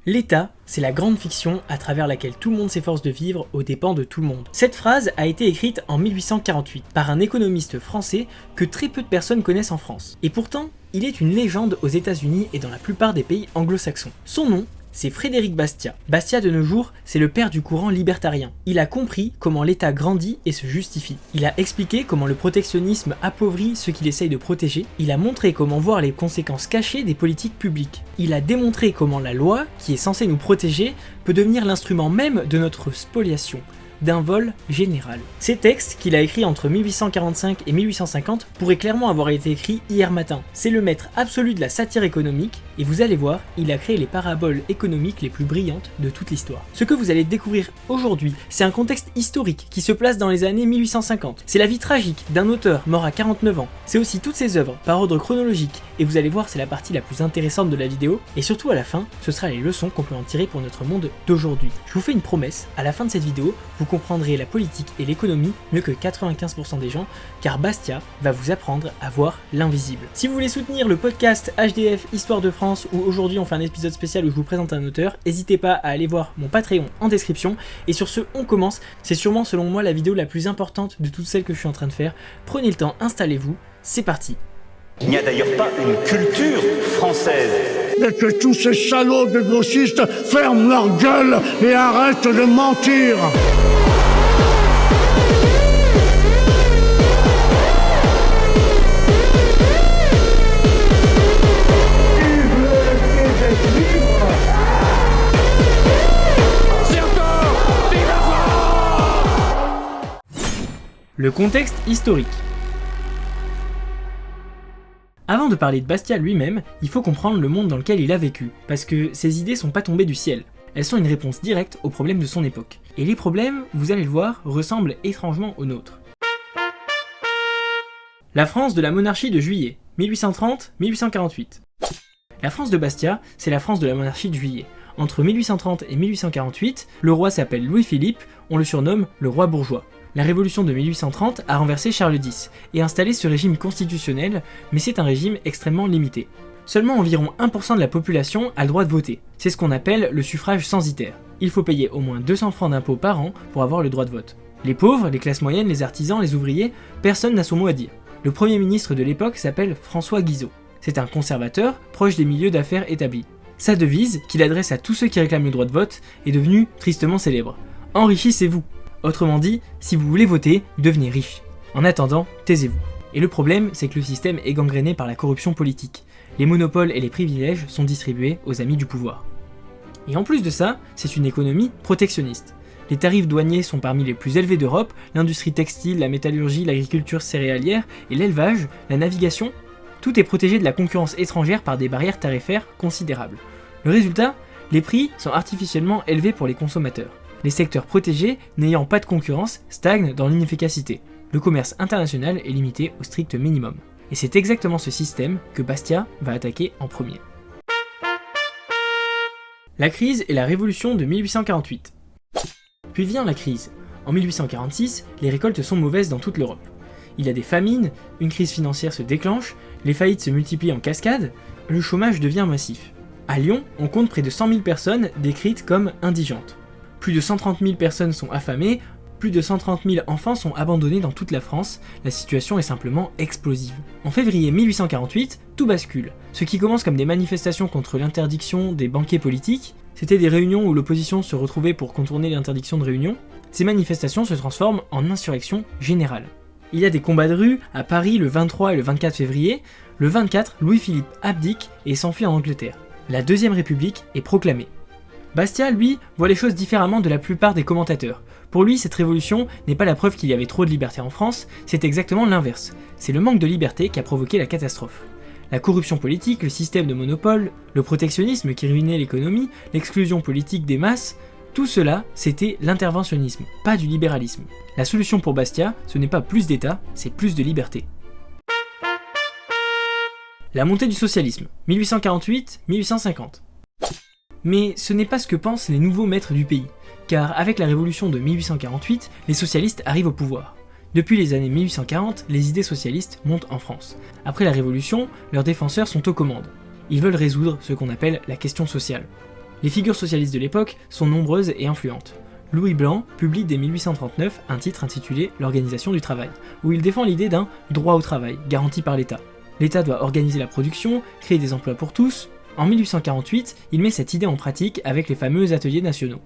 L'État, c'est la grande fiction à travers laquelle tout le monde s'efforce de vivre aux dépens de tout le monde. Cette phrase a été écrite en 1848 par un économiste français que très peu de personnes connaissent en France. Et pourtant, il est une légende aux États-Unis et dans la plupart des pays anglo-saxons. Son nom, c'est Frédéric Bastiat. Bastiat de nos jours, c'est le père du courant libertarien. Il a compris comment l'État grandit et se justifie. Il a expliqué comment le protectionnisme appauvrit ceux qu'il essaye de protéger. Il a montré comment voir les conséquences cachées des politiques publiques. Il a démontré comment la loi, qui est censée nous protéger, peut devenir l'instrument même de notre spoliation, d'un vol général. Ces textes qu'il a écrits entre 1845 et 1850 pourraient clairement avoir été écrits hier matin. C'est le maître absolu de la satire économique, et vous allez voir, il a créé les paraboles économiques les plus brillantes de toute l'histoire. Ce que vous allez découvrir aujourd'hui, c'est un contexte historique qui se place dans les années 1850. C'est la vie tragique d'un auteur mort à 49 ans. C'est aussi toutes ses œuvres par ordre chronologique, et vous allez voir, c'est la partie la plus intéressante de la vidéo, et surtout à la fin, ce sera les leçons qu'on peut en tirer pour notre monde d'aujourd'hui. Je vous fais une promesse, à la fin de cette vidéo, vous comprendrez la politique et l'économie mieux que 95% des gens, car Bastiat va vous apprendre à voir l'invisible. Si vous voulez soutenir le podcast HDF Histoire de France, où aujourd'hui on fait un épisode spécial où je vous présente un auteur, n'hésitez pas à aller voir mon Patreon en description. Et sur ce, on commence. C'est sûrement selon moi la vidéo la plus importante de toutes celles que je suis en train de faire. Prenez le temps, installez-vous, c'est parti. Il n'y a d'ailleurs pas une culture française. Et que tous ces salauds de grossistes ferment leur gueule et arrêtent de mentir. Le contexte historique. Avant de parler de Bastiat lui-même, il faut comprendre le monde dans lequel il a vécu, parce que ses idées sont pas tombées du ciel. Elles sont une réponse directe aux problèmes de son époque. Et les problèmes, vous allez le voir, ressemblent étrangement aux nôtres. La France de la monarchie de Juillet, 1830-1848. La France de Bastiat, c'est la France de la monarchie de Juillet. Entre 1830 et 1848, le roi s'appelle Louis-Philippe, on le surnomme le roi bourgeois. La révolution de 1830 a renversé Charles X et installé ce régime constitutionnel, mais c'est un régime extrêmement limité. Seulement environ 1% de la population a le droit de voter. C'est ce qu'on appelle le suffrage censitaire. Il faut payer au moins 200 francs d'impôts par an pour avoir le droit de vote. Les pauvres, les classes moyennes, les artisans, les ouvriers, personne n'a son mot à dire. Le premier ministre de l'époque s'appelle François Guizot. C'est un conservateur proche des milieux d'affaires établis. Sa devise, qu'il adresse à tous ceux qui réclament le droit de vote, est devenue tristement célèbre. Enrichissez-vous. Autrement dit, si vous voulez voter, devenez riche. En attendant, taisez-vous. Et le problème, c'est que le système est gangréné par la corruption politique. Les monopoles et les privilèges sont distribués aux amis du pouvoir. Et en plus de ça, c'est une économie protectionniste. Les tarifs douaniers sont parmi les plus élevés d'Europe, l'industrie textile, la métallurgie, l'agriculture céréalière et l'élevage, la navigation, tout est protégé de la concurrence étrangère par des barrières tarifaires considérables. Le résultat, les prix sont artificiellement élevés pour les consommateurs. Les secteurs protégés, n'ayant pas de concurrence, stagnent dans l'inefficacité. Le commerce international est limité au strict minimum. Et c'est exactement ce système que Bastiat va attaquer en premier. La crise et la révolution de 1848. Puis vient la crise. En 1846, les récoltes sont mauvaises dans toute l'Europe. Il y a des famines, une crise financière se déclenche, les faillites se multiplient en cascade, le chômage devient massif. À Lyon, on compte près de 100 000 personnes décrites comme indigentes. Plus de 130 000 personnes sont affamées, plus de 130 000 enfants sont abandonnés dans toute la France, la situation est simplement explosive. En février 1848, tout bascule. Ce qui commence comme des manifestations contre l'interdiction des banquets politiques, c'était des réunions où l'opposition se retrouvait pour contourner l'interdiction de réunion, ces manifestations se transforment en insurrection générale. Il y a des combats de rue à Paris le 23 et le 24 février, le 24, Louis-Philippe abdique et s'enfuit en Angleterre. La Deuxième République est proclamée. Bastiat, lui, voit les choses différemment de la plupart des commentateurs. Pour lui, cette révolution n'est pas la preuve qu'il y avait trop de liberté en France, c'est exactement l'inverse. C'est le manque de liberté qui a provoqué la catastrophe. La corruption politique, le système de monopole, le protectionnisme qui ruinait l'économie, l'exclusion politique des masses, tout cela, c'était l'interventionnisme, pas du libéralisme. La solution pour Bastiat, ce n'est pas plus d'État, c'est plus de liberté. La montée du socialisme, 1848-1850. Mais ce n'est pas ce que pensent les nouveaux maîtres du pays, car avec la révolution de 1848, les socialistes arrivent au pouvoir. Depuis les années 1840, les idées socialistes montent en France. Après la révolution, leurs défenseurs sont aux commandes. Ils veulent résoudre ce qu'on appelle la question sociale. Les figures socialistes de l'époque sont nombreuses et influentes. Louis Blanc publie dès 1839 un titre intitulé « L'organisation du travail », où il défend l'idée d'un « droit au travail » garanti par l'État. L'État doit organiser la production, créer des emplois pour tous. En 1848, il met cette idée en pratique avec les fameux ateliers nationaux.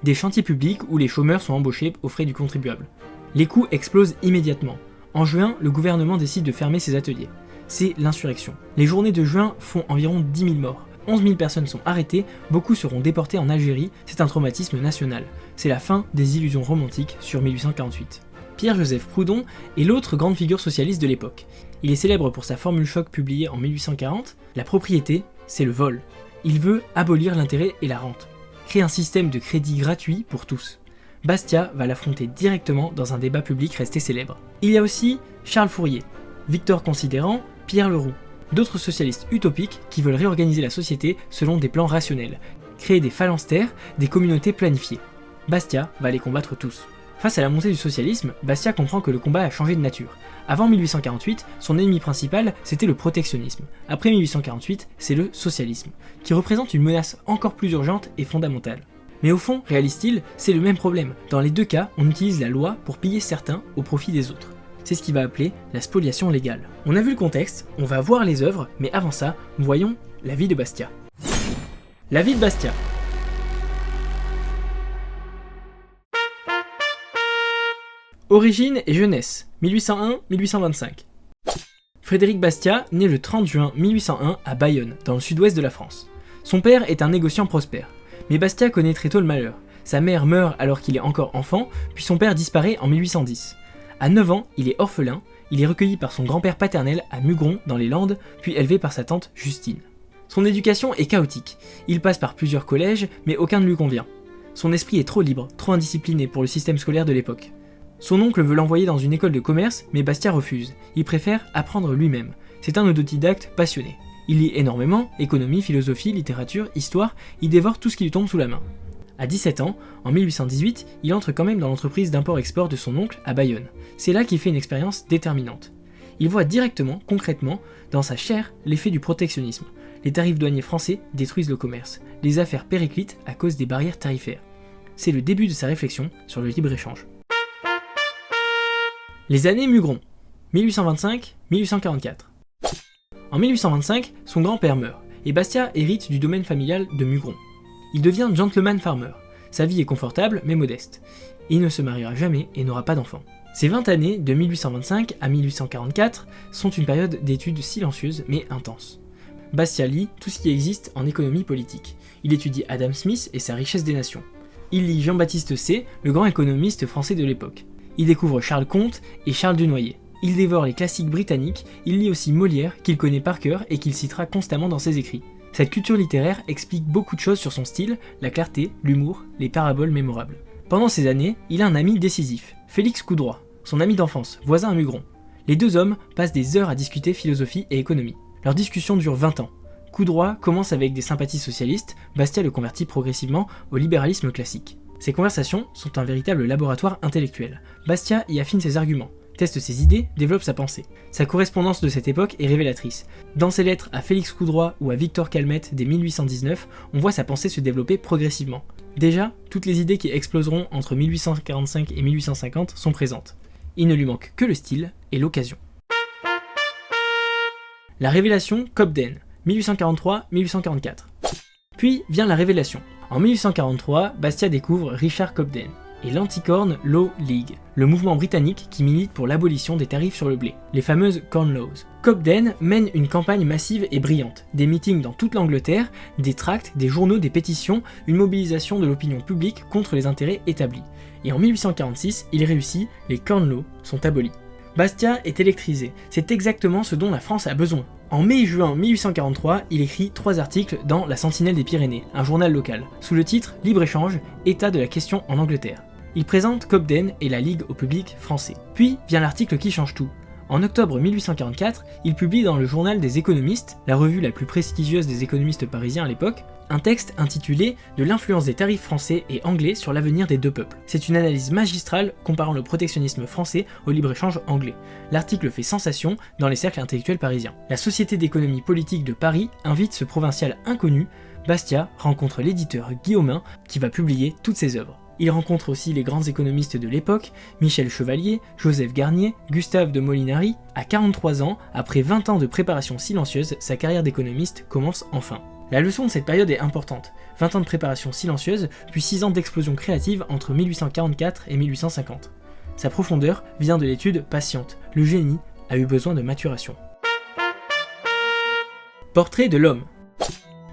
Des chantiers publics où les chômeurs sont embauchés aux frais du contribuable. Les coûts explosent immédiatement. En juin, le gouvernement décide de fermer ces ateliers. C'est l'insurrection. Les journées de juin font environ 10 000 morts. 11 000 personnes sont arrêtées, beaucoup seront déportées en Algérie, c'est un traumatisme national. C'est la fin des illusions romantiques sur 1848. Pierre-Joseph Proudhon est l'autre grande figure socialiste de l'époque. Il est célèbre pour sa formule choc publiée en 1840, la propriété, c'est le vol. Il veut abolir l'intérêt et la rente, créer un système de crédit gratuit pour tous. Bastiat va l'affronter directement dans un débat public resté célèbre. Il y a aussi Charles Fourier, Victor Considérant, Pierre Leroux. D'autres socialistes utopiques qui veulent réorganiser la société selon des plans rationnels, créer des phalanstères, des communautés planifiées. Bastiat va les combattre tous. Face à la montée du socialisme, Bastiat comprend que le combat a changé de nature. Avant 1848, son ennemi principal, c'était le protectionnisme. Après 1848, c'est le socialisme, qui représente une menace encore plus urgente et fondamentale. Mais au fond, réalise-t-il, c'est le même problème. Dans les deux cas, on utilise la loi pour piller certains au profit des autres. C'est ce qu'il va appeler la spoliation légale. On a vu le contexte, on va voir les œuvres, mais avant ça, voyons la vie de Bastiat. La vie de Bastiat. Origine et jeunesse, 1801-1825. Frédéric Bastiat naît le 30 juin 1801 à Bayonne, dans le sud-ouest de la France. Son père est un négociant prospère, mais Bastiat connaît très tôt le malheur. Sa mère meurt alors qu'il est encore enfant, puis son père disparaît en 1810. À 9 ans, il est orphelin, il est recueilli par son grand-père paternel à Mugron, dans les Landes, puis élevé par sa tante Justine. Son éducation est chaotique, il passe par plusieurs collèges, mais aucun ne lui convient. Son esprit est trop libre, trop indiscipliné pour le système scolaire de l'époque. Son oncle veut l'envoyer dans une école de commerce, mais Bastiat refuse, il préfère apprendre lui-même. C'est un autodidacte passionné. Il lit énormément, économie, philosophie, littérature, histoire, il dévore tout ce qui lui tombe sous la main. À 17 ans, en 1818, il entre quand même dans l'entreprise d'import-export de son oncle à Bayonne. C'est là qu'il fait une expérience déterminante. Il voit directement, concrètement, dans sa chair, l'effet du protectionnisme. Les tarifs douaniers français détruisent le commerce. Les affaires périclitent à cause des barrières tarifaires. C'est le début de sa réflexion sur le libre-échange. Les années Mugron, 1825-1844. En 1825, son grand-père meurt, et Bastiat hérite du domaine familial de Mugron. Il devient gentleman farmer. Sa vie est confortable mais modeste. Il ne se mariera jamais et n'aura pas d'enfants. Ces 20 années, de 1825 à 1844, sont une période d'études silencieuses mais intenses. Bastiat lit tout ce qui existe en économie politique. Il étudie Adam Smith et sa richesse des nations. Il lit Jean-Baptiste Say, le grand économiste français de l'époque. Il découvre Charles Comte et Charles Dunoyer. Il dévore les classiques britanniques, il lit aussi Molière, qu'il connaît par cœur et qu'il citera constamment dans ses écrits. Cette culture littéraire explique beaucoup de choses sur son style, la clarté, l'humour, les paraboles mémorables. Pendant ces années, il a un ami décisif, Félix Coudroy, son ami d'enfance, voisin à Mugron. Les deux hommes passent des heures à discuter philosophie et économie. Leur discussion dure 20 ans. Coudroy commence avec des sympathies socialistes, Bastiat le convertit progressivement au libéralisme classique. Ces conversations sont un véritable laboratoire intellectuel. Bastiat y affine ses arguments, teste ses idées, développe sa pensée. Sa correspondance de cette époque est révélatrice. Dans ses lettres à Félix Coudroy ou à Victor Calmette dès 1819, on voit sa pensée se développer progressivement. Déjà, toutes les idées qui exploseront entre 1845 et 1850 sont présentes. Il ne lui manque que le style et l'occasion. La révélation Cobden, 1843-1844. Puis vient la révélation. En 1843, Bastiat découvre Richard Cobden et l'Anti-Corn Law League, le mouvement britannique qui milite pour l'abolition des tarifs sur le blé, les fameuses Corn Laws. Cobden mène une campagne massive et brillante, des meetings dans toute l'Angleterre, des tracts, des journaux, des pétitions, une mobilisation de l'opinion publique contre les intérêts établis. Et en 1846, il réussit, les Corn Laws sont abolis. Bastiat est électrisé, c'est exactement ce dont la France a besoin. En mai et juin 1843, il écrit 3 articles dans La Sentinelle des Pyrénées, un journal local, sous le titre « Libre-échange, état de la question en Angleterre ». Il présente Cobden et la Ligue au public français. Puis vient l'article qui change tout. En octobre 1844, il publie dans le Journal des économistes, la revue la plus prestigieuse des économistes parisiens à l'époque, un texte intitulé « De l'influence des tarifs français et anglais sur l'avenir des deux peuples ». C'est une analyse magistrale comparant le protectionnisme français au libre-échange anglais. L'article fait sensation dans les cercles intellectuels parisiens. La Société d'économie politique de Paris invite ce provincial inconnu Bastia rencontre l'éditeur Guillaumin qui va publier toutes ses œuvres. Il rencontre aussi les grands économistes de l'époque, Michel Chevalier, Joseph Garnier, Gustave de Molinari. À 43 ans, après 20 ans de préparation silencieuse, sa carrière d'économiste commence enfin. La leçon de cette période est importante, 20 ans de préparation silencieuse, puis 6 ans d'explosion créative entre 1844 et 1850. Sa profondeur vient de l'étude patiente, le génie a eu besoin de maturation. Portrait de l'homme.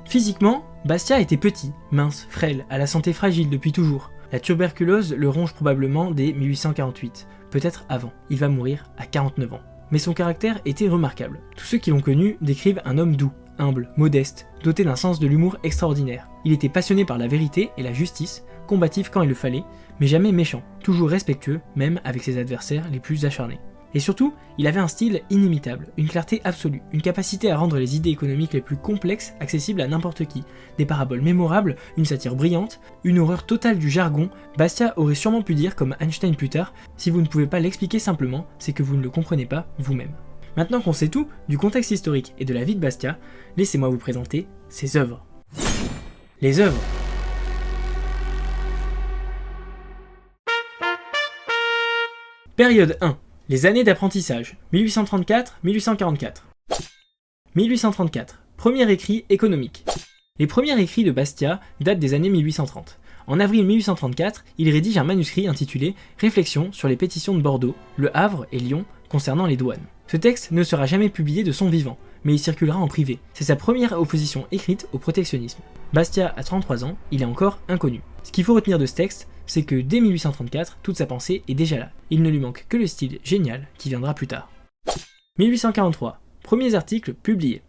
Physiquement, Bastia était petit, mince, frêle, à la santé fragile depuis toujours. La tuberculose le ronge probablement dès 1848, peut-être avant. Il va mourir à 49 ans. Mais son caractère était remarquable. Tous ceux qui l'ont connu décrivent un homme doux, humble, modeste, doté d'un sens de l'humour extraordinaire. Il était passionné par la vérité et la justice, combatif quand il le fallait, mais jamais méchant, toujours respectueux, même avec ses adversaires les plus acharnés. Et surtout, il avait un style inimitable, une clarté absolue, une capacité à rendre les idées économiques les plus complexes accessibles à n'importe qui, des paraboles mémorables, une satire brillante, une horreur totale du jargon. Bastia aurait sûrement pu dire, comme Einstein plus tard, si vous ne pouvez pas l'expliquer simplement, c'est que vous ne le comprenez pas vous-même. Maintenant qu'on sait tout du contexte historique et de la vie de Bastia, laissez-moi vous présenter ses œuvres. Les œuvres. Période 1. Les années d'apprentissage, 1834-1844. 1834. Premier écrit économique. Les premiers écrits de Bastia datent des années 1830. En avril 1834, il rédige un manuscrit intitulé « Réflexions sur les pétitions de Bordeaux, Le Havre et Lyon concernant les douanes ». Ce texte ne sera jamais publié de son vivant, mais il circulera en privé. C'est sa première opposition écrite au protectionnisme. Bastia a 33 ans, il est encore inconnu. Ce qu'il faut retenir de ce texte, c'est que dès 1834, toute sa pensée est déjà là. Il ne lui manque que le style génial qui viendra plus tard. 1843. Premiers articles publiés.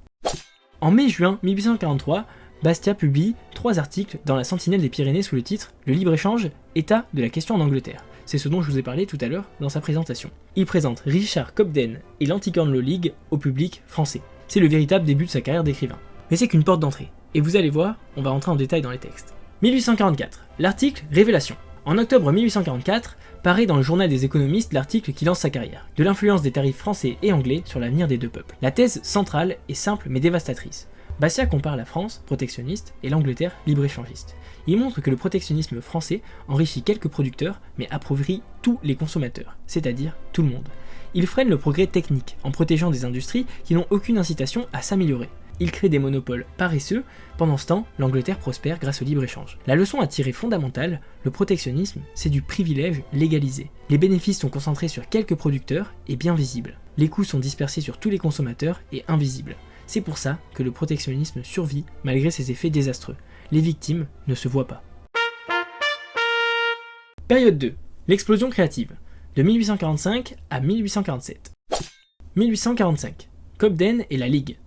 En mai-juin 1843, Bastia publie 3 articles dans la Sentinelle des Pyrénées sous le titre « Le libre-échange, état de la question en Angleterre ». C'est ce dont je vous ai parlé tout à l'heure dans sa présentation. Il présente Richard Cobden et l'Anti-Corn Law League au public français. C'est le véritable début de sa carrière d'écrivain. Mais c'est qu'une porte d'entrée. Et vous allez voir, on va rentrer en détail dans les textes. 1844. L'article « Révélation ». En octobre 1844, paraît dans le journal des économistes l'article qui lance sa carrière, de l'influence des tarifs français et anglais sur l'avenir des deux peuples. La thèse centrale est simple mais dévastatrice. Bastia compare la France, protectionniste, et l'Angleterre, libre-échangiste. Il montre que le protectionnisme français enrichit quelques producteurs mais appauvrit tous les consommateurs, c'est-à-dire tout le monde. Il freine le progrès technique en protégeant des industries qui n'ont aucune incitation à s'améliorer. Il crée des monopoles paresseux. Pendant ce temps, l'Angleterre prospère grâce au libre-échange. La leçon à tirer fondamentale, le protectionnisme, c'est du privilège légalisé. Les bénéfices sont concentrés sur quelques producteurs et bien visibles. Les coûts sont dispersés sur tous les consommateurs et invisibles. C'est pour ça que le protectionnisme survit malgré ses effets désastreux. Les victimes ne se voient pas. Période 2. L'explosion créative. De 1845 à 1847. 1845. Cobden et la Ligue.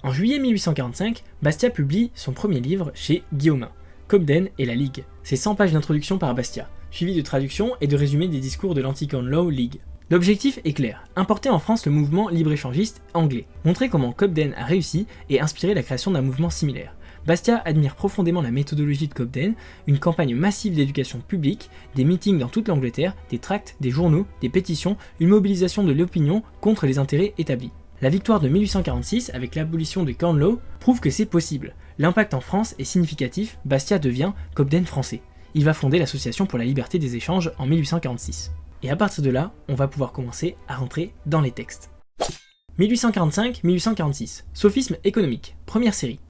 En juillet 1845, Bastia publie son premier livre chez Guillaumin, Cobden et la Ligue. C'est 100 pages d'introduction par Bastia, suivi de traductions et de résumés des discours de l'Anti-Corn Law League. L'objectif est clair, importer en France le mouvement libre-échangiste anglais, montrer comment Cobden a réussi et inspiré la création d'un mouvement similaire. Bastia admire profondément la méthodologie de Cobden, une campagne massive d'éducation publique, des meetings dans toute l'Angleterre, des tracts, des journaux, des pétitions, une mobilisation de l'opinion contre les intérêts établis. La victoire de 1846 avec l'abolition des Corn Law prouve que c'est possible. L'impact en France est significatif, Bastia devient Cobden français. Il va fonder l'Association pour la liberté des échanges en 1846. Et à partir de là, on va pouvoir commencer à rentrer dans les textes. 1845-1846, Sophisme économique, première série.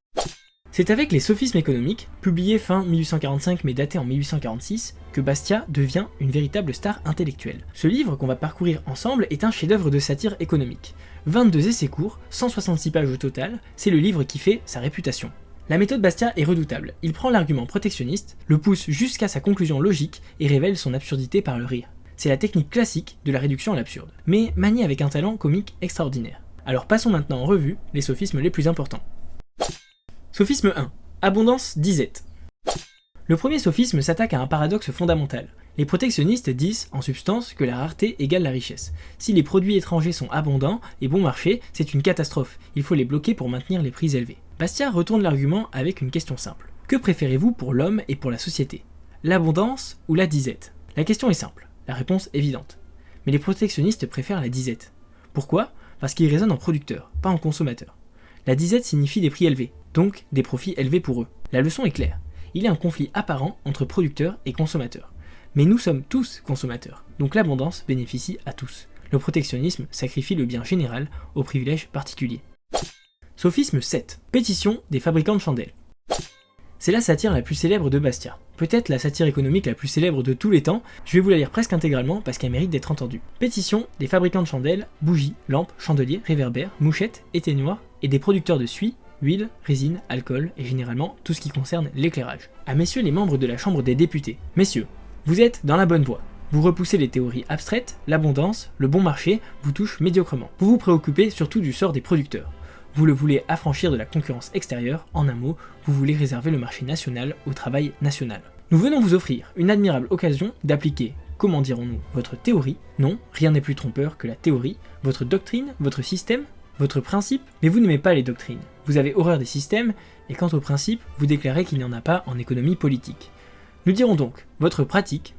C'est avec les Sophismes économiques, publiés fin 1845 mais datés en 1846, que Bastia devient une véritable star intellectuelle. Ce livre qu'on va parcourir ensemble est un chef-d'œuvre de satire économique. 22 essais courts, 166 pages au total, c'est le livre qui fait sa réputation. La méthode Bastia est redoutable, il prend l'argument protectionniste, le pousse jusqu'à sa conclusion logique et révèle son absurdité par le rire. C'est la technique classique de la réduction à l'absurde, mais maniée avec un talent comique extraordinaire. Alors passons maintenant en revue les sophismes les plus importants. Sophisme 1. Abondance disette. Le premier sophisme s'attaque à un paradoxe fondamental. Les protectionnistes disent, en substance, que la rareté égale la richesse. Si les produits étrangers sont abondants et bon marché, c'est une catastrophe. Il faut les bloquer pour maintenir les prix élevés. Bastia retourne l'argument avec une question simple. Que préférez-vous pour l'homme et pour la société? L'abondance ou la disette? La question est simple, la réponse évidente. Mais les protectionnistes préfèrent la disette. Pourquoi? Parce qu'ils raisonnent en producteurs, pas en consommateurs. La disette signifie des prix élevés. donc des profits élevés pour eux. La leçon est claire, il y a un conflit apparent entre producteurs et consommateurs. Mais nous sommes tous consommateurs, donc l'abondance bénéficie à tous. Le protectionnisme sacrifie le bien général au privilège particulier. Sophisme 7. Pétition des fabricants de chandelles. C'est la satire la plus célèbre de Bastiat. Peut-être la satire économique la plus célèbre de tous les temps, je vais vous la lire presque intégralement parce qu'elle mérite d'être entendue. Pétition des fabricants de chandelles, bougies, lampes, chandeliers, réverbères, mouchettes, éteignoirs et des producteurs de suie, huile, résine, alcool et généralement tout ce qui concerne l'éclairage. À messieurs les membres de la Chambre des députés. Messieurs, vous êtes dans la bonne voie. Vous repoussez les théories abstraites, l'abondance, le bon marché vous touche médiocrement. Vous vous préoccupez surtout du sort des producteurs. Vous le voulez affranchir de la concurrence extérieure, en un mot, vous voulez réserver le marché national au travail national. Nous venons vous offrir une admirable occasion d'appliquer, comment dirons-nous, votre théorie, non, rien n'est plus trompeur que la théorie, votre doctrine, votre système, votre principe, mais vous n'aimez pas les doctrines. Vous avez horreur des systèmes, et quant au principe, vous déclarez qu'il n'y en a pas en économie politique. Nous dirons donc, votre pratique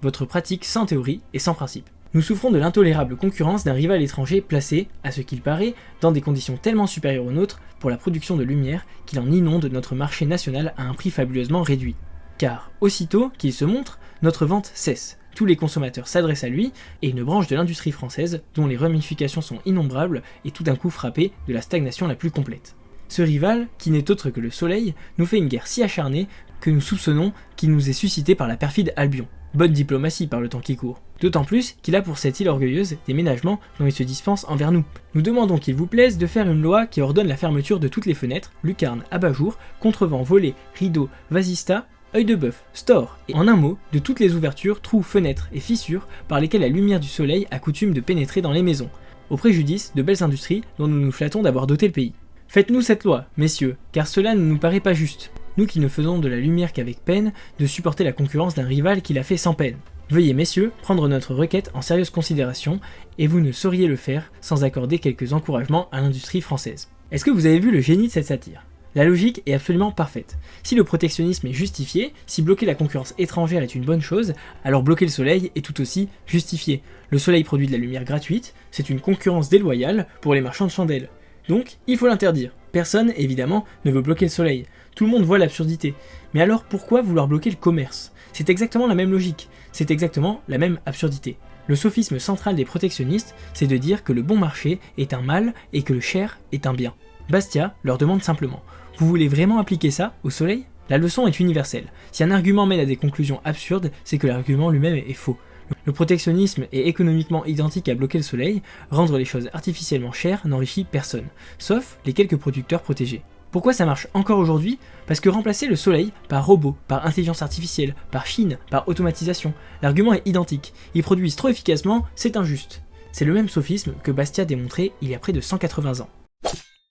sans théorie et sans principe. Nous souffrons de l'intolérable concurrence d'un rival étranger placé, à ce qu'il paraît, dans des conditions tellement supérieures aux nôtres pour la production de lumière qu'il en inonde notre marché national à un prix fabuleusement réduit. Car, aussitôt qu'il se montre, notre vente cesse, tous les consommateurs s'adressent à lui, et une branche de l'industrie française, dont les ramifications sont innombrables, est tout d'un coup frappée de la stagnation la plus complète. Ce rival, qui n'est autre que le soleil, nous fait une guerre si acharnée que nous soupçonnons qu'il nous est suscité par la perfide Albion. Bonne diplomatie par le temps qui court. D'autant plus qu'il a pour cette île orgueilleuse des ménagements dont il se dispense envers nous. Nous demandons qu'il vous plaise de faire une loi qui ordonne la fermeture de toutes les fenêtres, lucarnes, abat-jour, contrevents, volets, rideaux, vasistas, œil de bœuf, stores, et en un mot, de toutes les ouvertures, trous, fenêtres et fissures par lesquelles la lumière du soleil a coutume de pénétrer dans les maisons, au préjudice de belles industries dont nous nous flattons d'avoir doté le pays. Faites-nous cette loi, messieurs, car cela ne nous paraît pas juste. Nous qui ne faisons de la lumière qu'avec peine, de supporter la concurrence d'un rival qui l'a fait sans peine. Veuillez, messieurs, prendre notre requête en sérieuse considération, et vous ne sauriez le faire sans accorder quelques encouragements à l'industrie française. Est-ce que vous avez vu le génie de cette satire ? La logique est absolument parfaite. Si le protectionnisme est justifié, si bloquer la concurrence étrangère est une bonne chose, alors bloquer le soleil est tout aussi justifié. Le soleil produit de la lumière gratuite, c'est une concurrence déloyale pour les marchands de chandelles. Donc, il faut l'interdire. Personne, évidemment, ne veut bloquer le soleil. Tout le monde voit l'absurdité. Mais alors pourquoi vouloir bloquer le commerce ? C'est exactement la même logique, c'est exactement la même absurdité. Le sophisme central des protectionnistes, c'est de dire que le bon marché est un mal et que le cher est un bien. Bastiat leur demande simplement, vous voulez vraiment appliquer ça au soleil ? La leçon est universelle. Si un argument mène à des conclusions absurdes, c'est que l'argument lui-même est faux. Le protectionnisme est économiquement identique à bloquer le soleil, rendre les choses artificiellement chères n'enrichit personne, sauf les quelques producteurs protégés. Pourquoi ça marche encore aujourd'hui ? Parce que remplacer le soleil par robot, par intelligence artificielle, par Chine, par automatisation, l'argument est identique. Ils produisent trop efficacement, c'est injuste. C'est le même sophisme que Bastiat démontrait il y a près de 180 ans.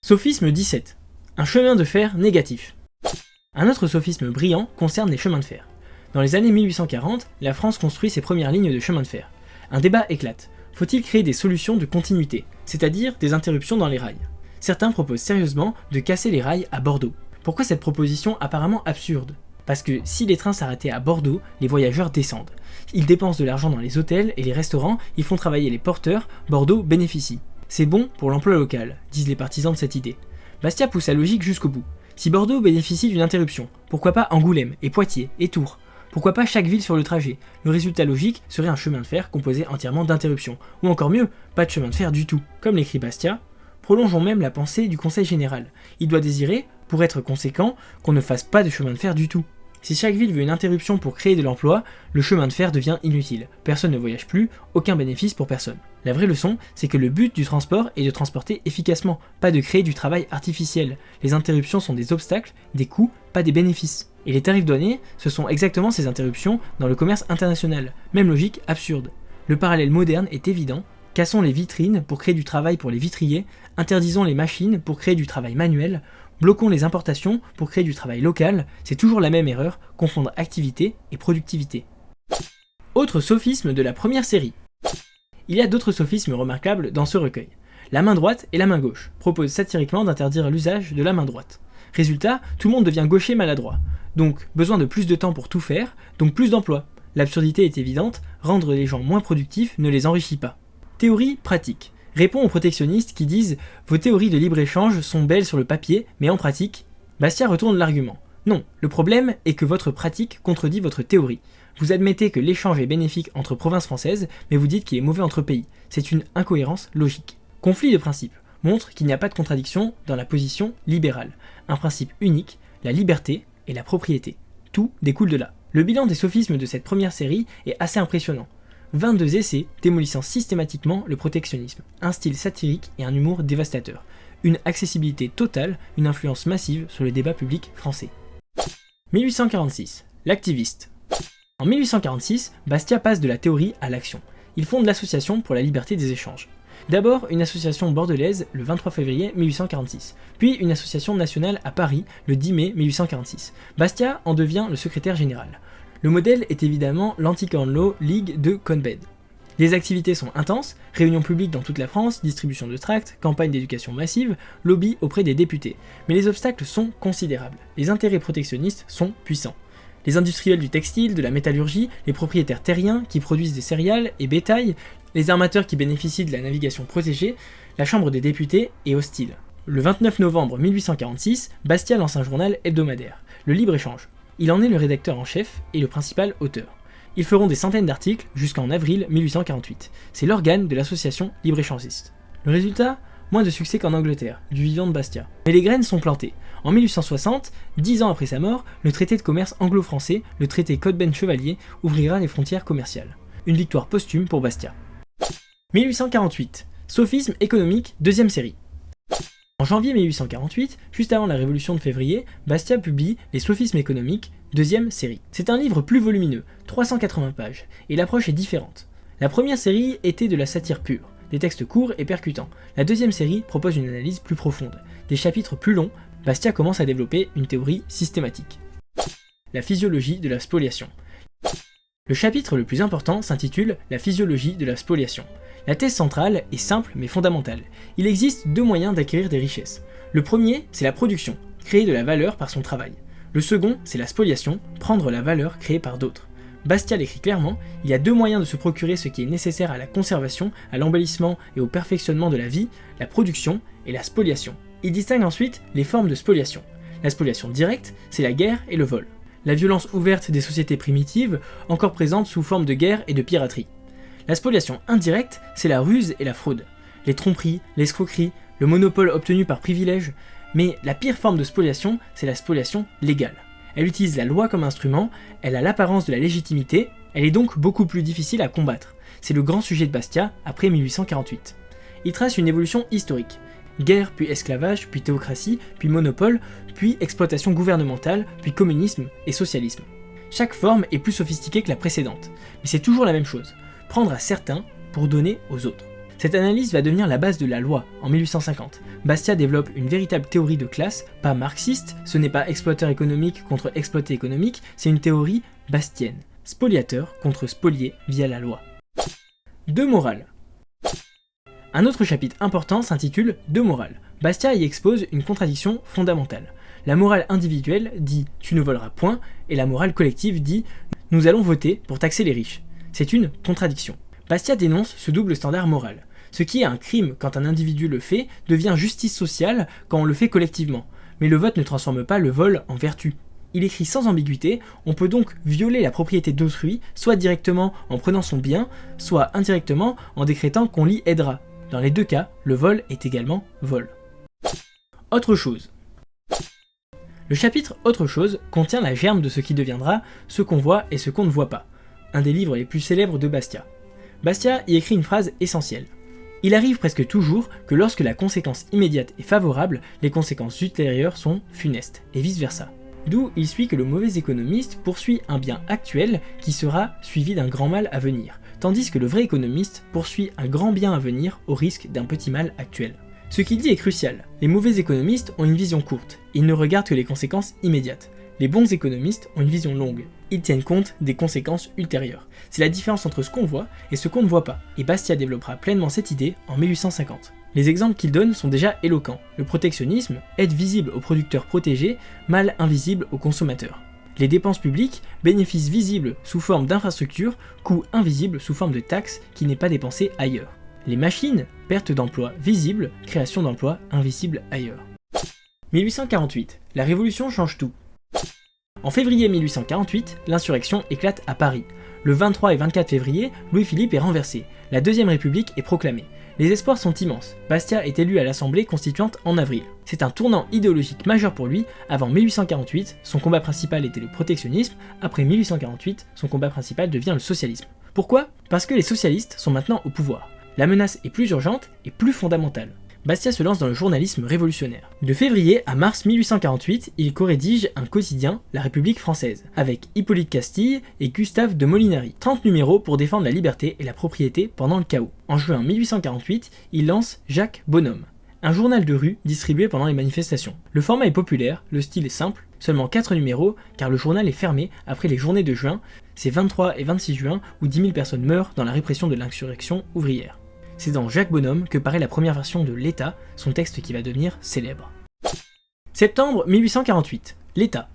Sophisme 17. Un chemin de fer négatif. Un autre sophisme brillant concerne les chemins de fer. Dans les années 1840, la France construit ses premières lignes de chemin de fer. Un débat éclate. Faut-il créer des solutions de continuité, c'est-à-dire des interruptions dans les rails ? Certains proposent sérieusement de casser les rails à Bordeaux. Pourquoi cette proposition apparemment absurde ? Parce que si les trains s'arrêtaient à Bordeaux, les voyageurs descendent. Ils dépensent de l'argent dans les hôtels et les restaurants, ils font travailler les porteurs, Bordeaux bénéficie. C'est bon pour l'emploi local, disent les partisans de cette idée. Bastiat pousse la logique jusqu'au bout. Si Bordeaux bénéficie d'une interruption, pourquoi pas Angoulême et Poitiers et Tours ? Pourquoi pas chaque ville sur le trajet ? Le résultat logique serait un chemin de fer composé entièrement d'interruptions. Ou encore mieux, pas de chemin de fer du tout. Comme l'écrit Bastiat, prolongeons même la pensée du Conseil général. Il doit désirer, pour être conséquent, qu'on ne fasse pas de chemin de fer du tout. Si chaque ville veut une interruption pour créer de l'emploi, le chemin de fer devient inutile. Personne ne voyage plus, aucun bénéfice pour personne. La vraie leçon, c'est que le but du transport est de transporter efficacement, pas de créer du travail artificiel. Les interruptions sont des obstacles, des coûts, pas des bénéfices. Et les tarifs douaniers, ce sont exactement ces interruptions dans le commerce international. Même logique absurde. Le parallèle moderne est évident. Cassons les vitrines pour créer du travail pour les vitriers, interdisons les machines pour créer du travail manuel, bloquons les importations pour créer du travail local, c'est toujours la même erreur, confondre activité et productivité. Autre sophisme de la première série. Il y a d'autres sophismes remarquables dans ce recueil. La main droite et la main gauche proposent satiriquement d'interdire l'usage de la main droite. Résultat, tout le monde devient gaucher maladroit. Donc, besoin de plus de temps pour tout faire, donc plus d'emplois. L'absurdité est évidente, rendre les gens moins productifs ne les enrichit pas. Théorie pratique. Répond aux protectionnistes qui disent « Vos théories de libre-échange sont belles sur le papier, mais en pratique, Bastia retourne l'argument. Non, le problème est que votre pratique contredit votre théorie. Vous admettez que l'échange est bénéfique entre provinces françaises, mais vous dites qu'il est mauvais entre pays. C'est une incohérence logique. Conflit de principe montre qu'il n'y a pas de contradiction dans la position libérale. Un principe unique, la liberté et la propriété. Tout découle de là. Le bilan des sophismes de cette première série est assez impressionnant. 22 essais démolissant systématiquement le protectionnisme, un style satirique et un humour dévastateur, une accessibilité totale, une influence massive sur le débat public français. 1846. L'activiste. En 1846, Bastia passe de la théorie à l'action. Il fonde l'Association pour la liberté des échanges. D'abord une association bordelaise le 23 février 1846, puis une association nationale à Paris le 10 mai 1846. Bastia en devient le secrétaire général. Le modèle est évidemment l'Anti-Corn Law League de Cohn-Bendit. Les activités sont intenses, réunions publiques dans toute la France, distribution de tracts, campagne d'éducation massive, lobby auprès des députés. Mais les obstacles sont considérables, les intérêts protectionnistes sont puissants. Les industriels du textile, de la métallurgie, les propriétaires terriens qui produisent des céréales et bétail, les armateurs qui bénéficient de la navigation protégée, la Chambre des députés est hostile. Le 29 novembre 1846, Bastia lance un journal hebdomadaire, le Libre-Échange. Il en est le rédacteur en chef et le principal auteur. Ils feront des centaines d'articles jusqu'en avril 1848. C'est l'organe de l'association libre-échangiste. Le résultat ? Moins de succès qu'en Angleterre, du vivant de Bastia. Mais les graines sont plantées. En 1860, 10 ans après sa mort, le traité de commerce anglo-français, le traité Cohn-Bendit-Chevalier, ouvrira les frontières commerciales. Une victoire posthume pour Bastia. 1848. Sophisme économique, deuxième série. En janvier 1848, juste avant la Révolution de février, Bastia publie Les sophismes économiques, deuxième série. C'est un livre plus volumineux, 380 pages, et l'approche est différente. La première série était de la satire pure, des textes courts et percutants. La deuxième série propose une analyse plus profonde. Des chapitres plus longs, Bastia commence à développer une théorie systématique. La physiologie de la spoliation. Le chapitre le plus important s'intitule « La physiologie de la spoliation ». La thèse centrale est simple mais fondamentale. Il existe deux moyens d'acquérir des richesses. Le premier, c'est la production, créer de la valeur par son travail. Le second, c'est la spoliation, prendre la valeur créée par d'autres. Bastia l'écrit clairement, il y a deux moyens de se procurer ce qui est nécessaire à la conservation, à l'embellissement et au perfectionnement de la vie, la production et la spoliation. Il distingue ensuite les formes de spoliation. La spoliation directe, c'est la guerre et le vol. La violence ouverte des sociétés primitives, encore présente sous forme de guerre et de piraterie. La spoliation indirecte, c'est la ruse et la fraude. Les tromperies, l'escroquerie, le monopole obtenu par privilège. Mais la pire forme de spoliation, c'est la spoliation légale. Elle utilise la loi comme instrument, elle a l'apparence de la légitimité, elle est donc beaucoup plus difficile à combattre. C'est le grand sujet de Bastia après 1848. Il trace une évolution historique. Guerre, puis esclavage, puis théocratie, puis monopole, puis exploitation gouvernementale, puis communisme et socialisme. Chaque forme est plus sophistiquée que la précédente, mais c'est toujours la même chose, prendre à certains pour donner aux autres. Cette analyse va devenir la base de la loi en 1850. Bastia développe une véritable théorie de classe, pas marxiste, ce n'est pas exploiteur économique contre exploité économique, c'est une théorie bastienne, spoliateur contre spolié via la loi. De morale. Un autre chapitre important s'intitule « De morale ». Bastia y expose une contradiction fondamentale. La morale individuelle dit « tu ne voleras point » et la morale collective dit « nous allons voter pour taxer les riches ». C'est une contradiction. Bastia dénonce ce double standard moral. Ce qui est un crime quand un individu le fait devient justice sociale quand on le fait collectivement. Mais le vote ne transforme pas le vol en vertu. Il écrit sans ambiguïté, on peut donc violer la propriété d'autrui, soit directement en prenant son bien, soit indirectement en décrétant qu'on l'y aidera. Dans les deux cas, le vol est également vol. Autre chose. Le chapitre Autre chose contient la germe de ce qui deviendra ce qu'on voit et ce qu'on ne voit pas. Un des livres les plus célèbres de Bastia. Bastia y écrit une phrase essentielle. Il arrive presque toujours que lorsque la conséquence immédiate est favorable, les conséquences ultérieures sont funestes, et vice-versa. D'où il suit que le mauvais économiste poursuit un bien actuel qui sera suivi d'un grand mal à venir, tandis que le vrai économiste poursuit un grand bien à venir au risque d'un petit mal actuel. Ce qu'il dit est crucial, les mauvais économistes ont une vision courte, ils ne regardent que les conséquences immédiates. Les bons économistes ont une vision longue, ils tiennent compte des conséquences ultérieures. C'est la différence entre ce qu'on voit et ce qu'on ne voit pas, et Bastia développera pleinement cette idée en 1850. Les exemples qu'il donne sont déjà éloquents. Le protectionnisme, aide visible aux producteurs protégés, mal invisible aux consommateurs. Les dépenses publiques, bénéfices visibles sous forme d'infrastructures, coûts invisibles sous forme de taxes qui n'est pas dépensé ailleurs. Les machines, perte d'emplois visible, création d'emplois invisibles ailleurs. 1848. la Révolution change tout. En février 1848, l'insurrection éclate à Paris. Le 23 et 24 février, Louis-Philippe est renversé. La Deuxième République est proclamée. Les espoirs sont immenses. Bastia est élu à l'Assemblée constituante en avril. C'est un tournant idéologique majeur pour lui. Avant 1848, son combat principal était le protectionnisme. Après 1848, son combat principal devient le socialisme. Pourquoi ? Parce que les socialistes sont maintenant au pouvoir. La menace est plus urgente et plus fondamentale. Bastia se lance dans le journalisme révolutionnaire. De février à mars 1848, il co-rédige un quotidien, La République française, avec Hippolyte Castille et Gustave de Molinari. 30 numéros pour défendre la liberté et la propriété pendant le chaos. En juin 1848, il lance Jacques Bonhomme, un journal de rue distribué pendant les manifestations. Le format est populaire, le style est simple, seulement 4 numéros car le journal est fermé après les journées de juin, c'est 23 et 26 juin où 10 000 personnes meurent dans la répression de l'insurrection ouvrière. C'est dans Jacques Bonhomme que paraît la première version de l'État, son texte qui va devenir célèbre. Septembre 1848, l'État.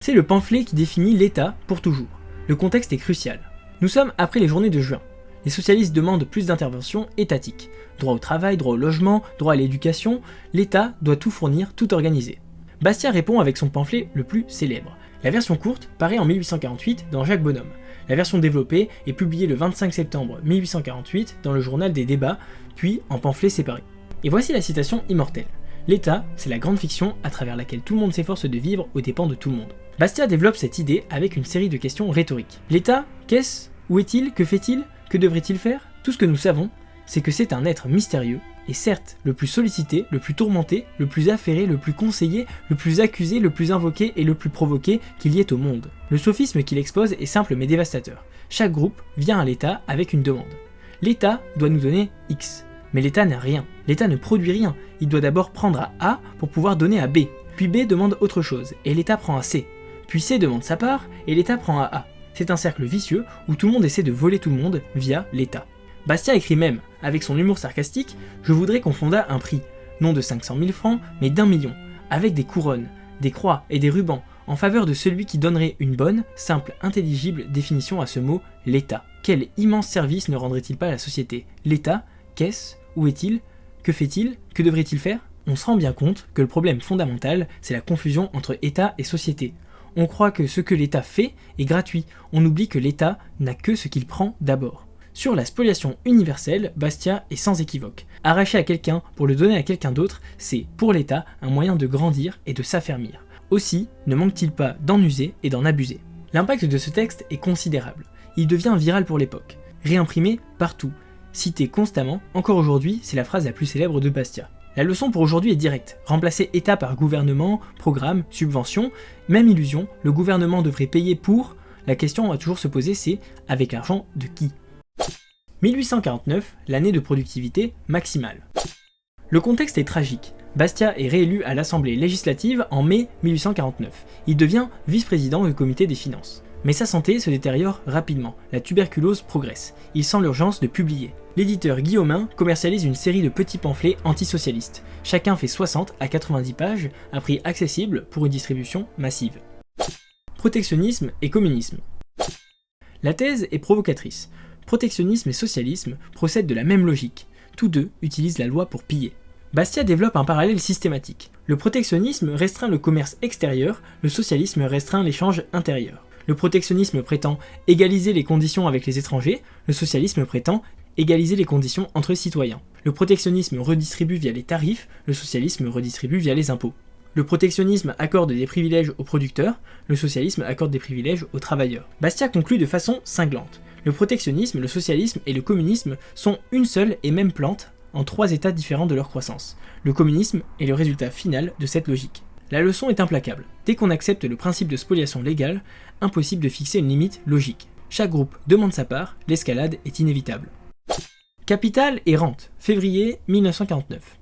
C'est le pamphlet qui définit l'État pour toujours. Le contexte est crucial. Nous sommes après les journées de juin. Les socialistes demandent plus d'intervention étatique. Droit au travail, droit au logement, droit à l'éducation, l'État doit tout fournir, tout organiser. Bastia répond avec son pamphlet le plus célèbre. La version courte paraît en 1848 dans Jacques Bonhomme. La version développée est publiée le 25 septembre 1848 dans le journal des débats, puis en pamphlet séparé. Et voici la citation immortelle. L'État, c'est la grande fiction à travers laquelle tout le monde s'efforce de vivre aux dépens de tout le monde. Bastia développe cette idée avec une série de questions rhétoriques. L'État, qu'est-ce ? Où est-il ? Que fait-il ? Que devrait-il faire ? Tout ce que nous savons, c'est que c'est un être mystérieux, et certes le plus sollicité, le plus tourmenté, le plus affairé, le plus conseillé, le plus accusé, le plus invoqué et le plus provoqué qu'il y ait au monde. Le sophisme qu'il expose est simple mais dévastateur. Chaque groupe vient à l'État avec une demande. L'État doit nous donner X, mais l'État n'a rien. L'État ne produit rien, il doit d'abord prendre à A pour pouvoir donner à B. Puis B demande autre chose, et l'État prend à C. Puis C demande sa part, et l'État prend à A. C'est un cercle vicieux où tout le monde essaie de voler tout le monde via l'État. Bastia écrit même, avec son humour sarcastique, « Je voudrais qu'on fondât un prix, non de 500 000 francs, mais d'1 million, avec des couronnes, des croix et des rubans, en faveur de celui qui donnerait une bonne, simple, intelligible définition à ce mot « l'État ». Quel immense service ne rendrait-il pas à la société ? L'État, qu'est-ce ? Où est-il ? Que fait-il ? Que devrait-il faire ? On se rend bien compte que le problème fondamental, c'est la confusion entre État et société. On croit que ce que l'État fait est gratuit, on oublie que l'État n'a que ce qu'il prend d'abord. Sur la spoliation universelle, Bastia est sans équivoque. Arracher à quelqu'un pour le donner à quelqu'un d'autre, c'est, pour l'État, un moyen de grandir et de s'affermir. Aussi, ne manque-t-il pas d'en user et d'en abuser. L'impact de ce texte est considérable. Il devient viral pour l'époque. Réimprimé partout. Cité constamment, encore aujourd'hui, c'est la phrase la plus célèbre de Bastia. La leçon pour aujourd'hui est directe. Remplacer État par gouvernement, programme, subvention, même illusion, le gouvernement devrait payer pour... La question à toujours se poser, c'est avec l'argent de qui ? 1849, l'année de productivité maximale. Le contexte est tragique. Bastia est réélu à l'Assemblée législative en mai 1849. Il devient vice-président du comité des finances. Mais sa santé se détériore rapidement, la tuberculose progresse. Il sent l'urgence de publier. L'éditeur Guillaumin commercialise une série de petits pamphlets antisocialistes. Chacun fait 60 à 90 pages, à prix accessible pour une distribution massive. Protectionnisme et communisme. La thèse est provocatrice. Protectionnisme et socialisme procèdent de la même logique. Tous deux utilisent la loi pour piller. Bastia développe un parallèle systématique. Le protectionnisme restreint le commerce extérieur, le socialisme restreint l'échange intérieur. Le protectionnisme prétend égaliser les conditions avec les étrangers, le socialisme prétend égaliser les conditions entre citoyens. Le protectionnisme redistribue via les tarifs, le socialisme redistribue via les impôts. Le protectionnisme accorde des privilèges aux producteurs, le socialisme accorde des privilèges aux travailleurs. Bastia conclut de façon cinglante. Le protectionnisme, le socialisme et le communisme sont une seule et même plante en 3 états différents de leur croissance. Le communisme est le résultat final de cette logique. La leçon est implacable. Dès qu'on accepte le principe de spoliation légale, impossible de fixer une limite logique. Chaque groupe demande sa part, l'escalade est inévitable. Capital et rente, février 1949.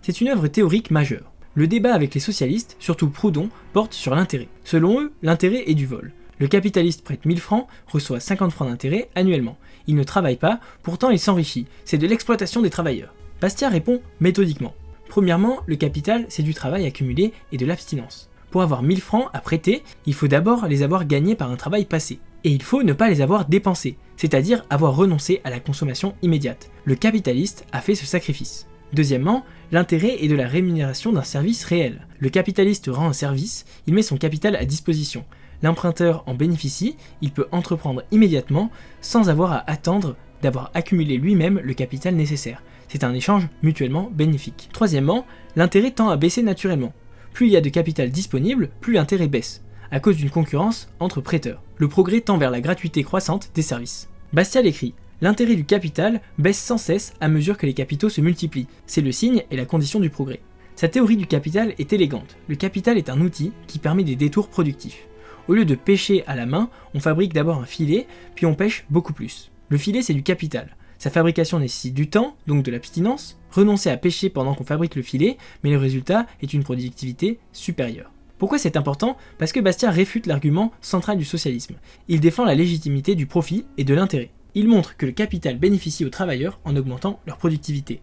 C'est une œuvre théorique majeure. Le débat avec les socialistes, surtout Proudhon, porte sur l'intérêt. Selon eux, l'intérêt est du vol. Le capitaliste prête 1000 francs, reçoit 50 francs d'intérêt annuellement. Il ne travaille pas, pourtant il s'enrichit. C'est de l'exploitation des travailleurs. Bastia répond méthodiquement. Premièrement, le capital, c'est du travail accumulé et de l'abstinence. Pour avoir 1000 francs à prêter, il faut d'abord les avoir gagnés par un travail passé. Et il faut ne pas les avoir dépensés, c'est-à-dire avoir renoncé à la consommation immédiate. Le capitaliste a fait ce sacrifice. Deuxièmement, l'intérêt est de la rémunération d'un service réel. Le capitaliste rend un service, il met son capital à disposition. L'emprunteur en bénéficie, il peut entreprendre immédiatement sans avoir à attendre d'avoir accumulé lui-même le capital nécessaire. C'est un échange mutuellement bénéfique. Troisièmement, l'intérêt tend à baisser naturellement. Plus il y a de capital disponible, plus l'intérêt baisse, à cause d'une concurrence entre prêteurs. Le progrès tend vers la gratuité croissante des services. Bastiat écrit « L'intérêt du capital baisse sans cesse à mesure que les capitaux se multiplient. C'est le signe et la condition du progrès. » Sa théorie du capital est élégante. Le capital est un outil qui permet des détours productifs. Au lieu de pêcher à la main, on fabrique d'abord un filet, puis on pêche beaucoup plus. Le filet, c'est du capital. Sa fabrication nécessite du temps, donc de l'abstinence. Renoncer à pêcher pendant qu'on fabrique le filet, mais le résultat est une productivité supérieure. Pourquoi c'est important ? Parce que Bastiat réfute l'argument central du socialisme. Il défend la légitimité du profit et de l'intérêt. Il montre que le capital bénéficie aux travailleurs en augmentant leur productivité.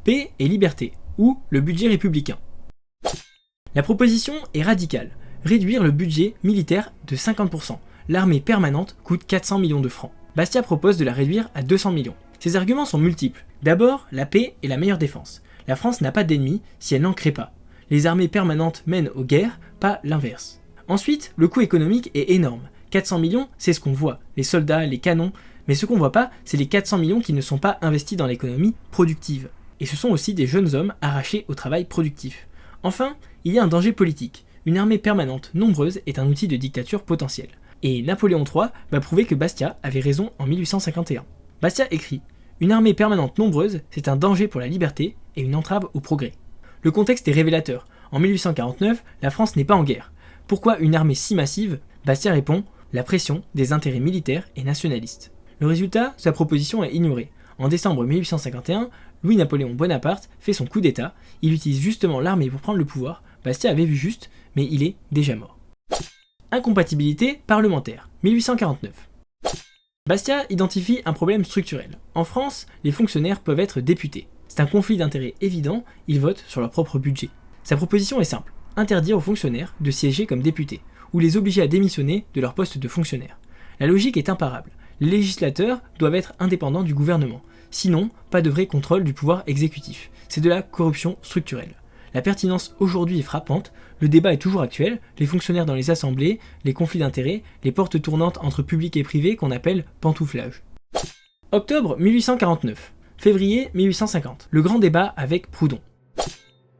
Paix et liberté, ou le budget républicain. La proposition est radicale. Réduire le budget militaire de 50%. L'armée permanente coûte 400 millions de francs. Bastiat propose de la réduire à 200 millions. Ses arguments sont multiples. D'abord, la paix est la meilleure défense. La France n'a pas d'ennemis si elle n'en crée pas. Les armées permanentes mènent aux guerres, pas l'inverse. Ensuite, le coût économique est énorme. 400 millions, c'est ce qu'on voit, les soldats, les canons, mais ce qu'on voit pas, c'est les 400 millions qui ne sont pas investis dans l'économie productive. Et ce sont aussi des jeunes hommes arrachés au travail productif. Enfin, il y a un danger politique. Une armée permanente nombreuse est un outil de dictature potentiel. Et Napoléon III va prouver que Bastiat avait raison en 1851. Bastiat écrit « Une armée permanente nombreuse, c'est un danger pour la liberté et une entrave au progrès. » Le contexte est révélateur. En 1849, la France n'est pas en guerre. Pourquoi une armée si massive ? Bastiat répond « La pression des intérêts militaires et nationalistes ». Le résultat, sa proposition est ignorée. En décembre 1851, Louis-Napoléon Bonaparte fait son coup d'état. Il utilise justement l'armée pour prendre le pouvoir. Bastiat avait vu juste, mais il est déjà mort. Incompatibilité parlementaire, 1849. Bastiat identifie un problème structurel. En France, les fonctionnaires peuvent être députés. C'est un conflit d'intérêts évident, ils votent sur leur propre budget. Sa proposition est simple, interdire aux fonctionnaires de siéger comme députés, ou les obliger à démissionner de leur poste de fonctionnaire. La logique est imparable. Les législateurs doivent être indépendants du gouvernement. Sinon, pas de vrai contrôle du pouvoir exécutif. C'est de la corruption structurelle. La pertinence aujourd'hui est frappante, le débat est toujours actuel, les fonctionnaires dans les assemblées, les conflits d'intérêts, les portes tournantes entre public et privé qu'on appelle pantouflage. Octobre 1849, février 1850, le grand débat avec Proudhon.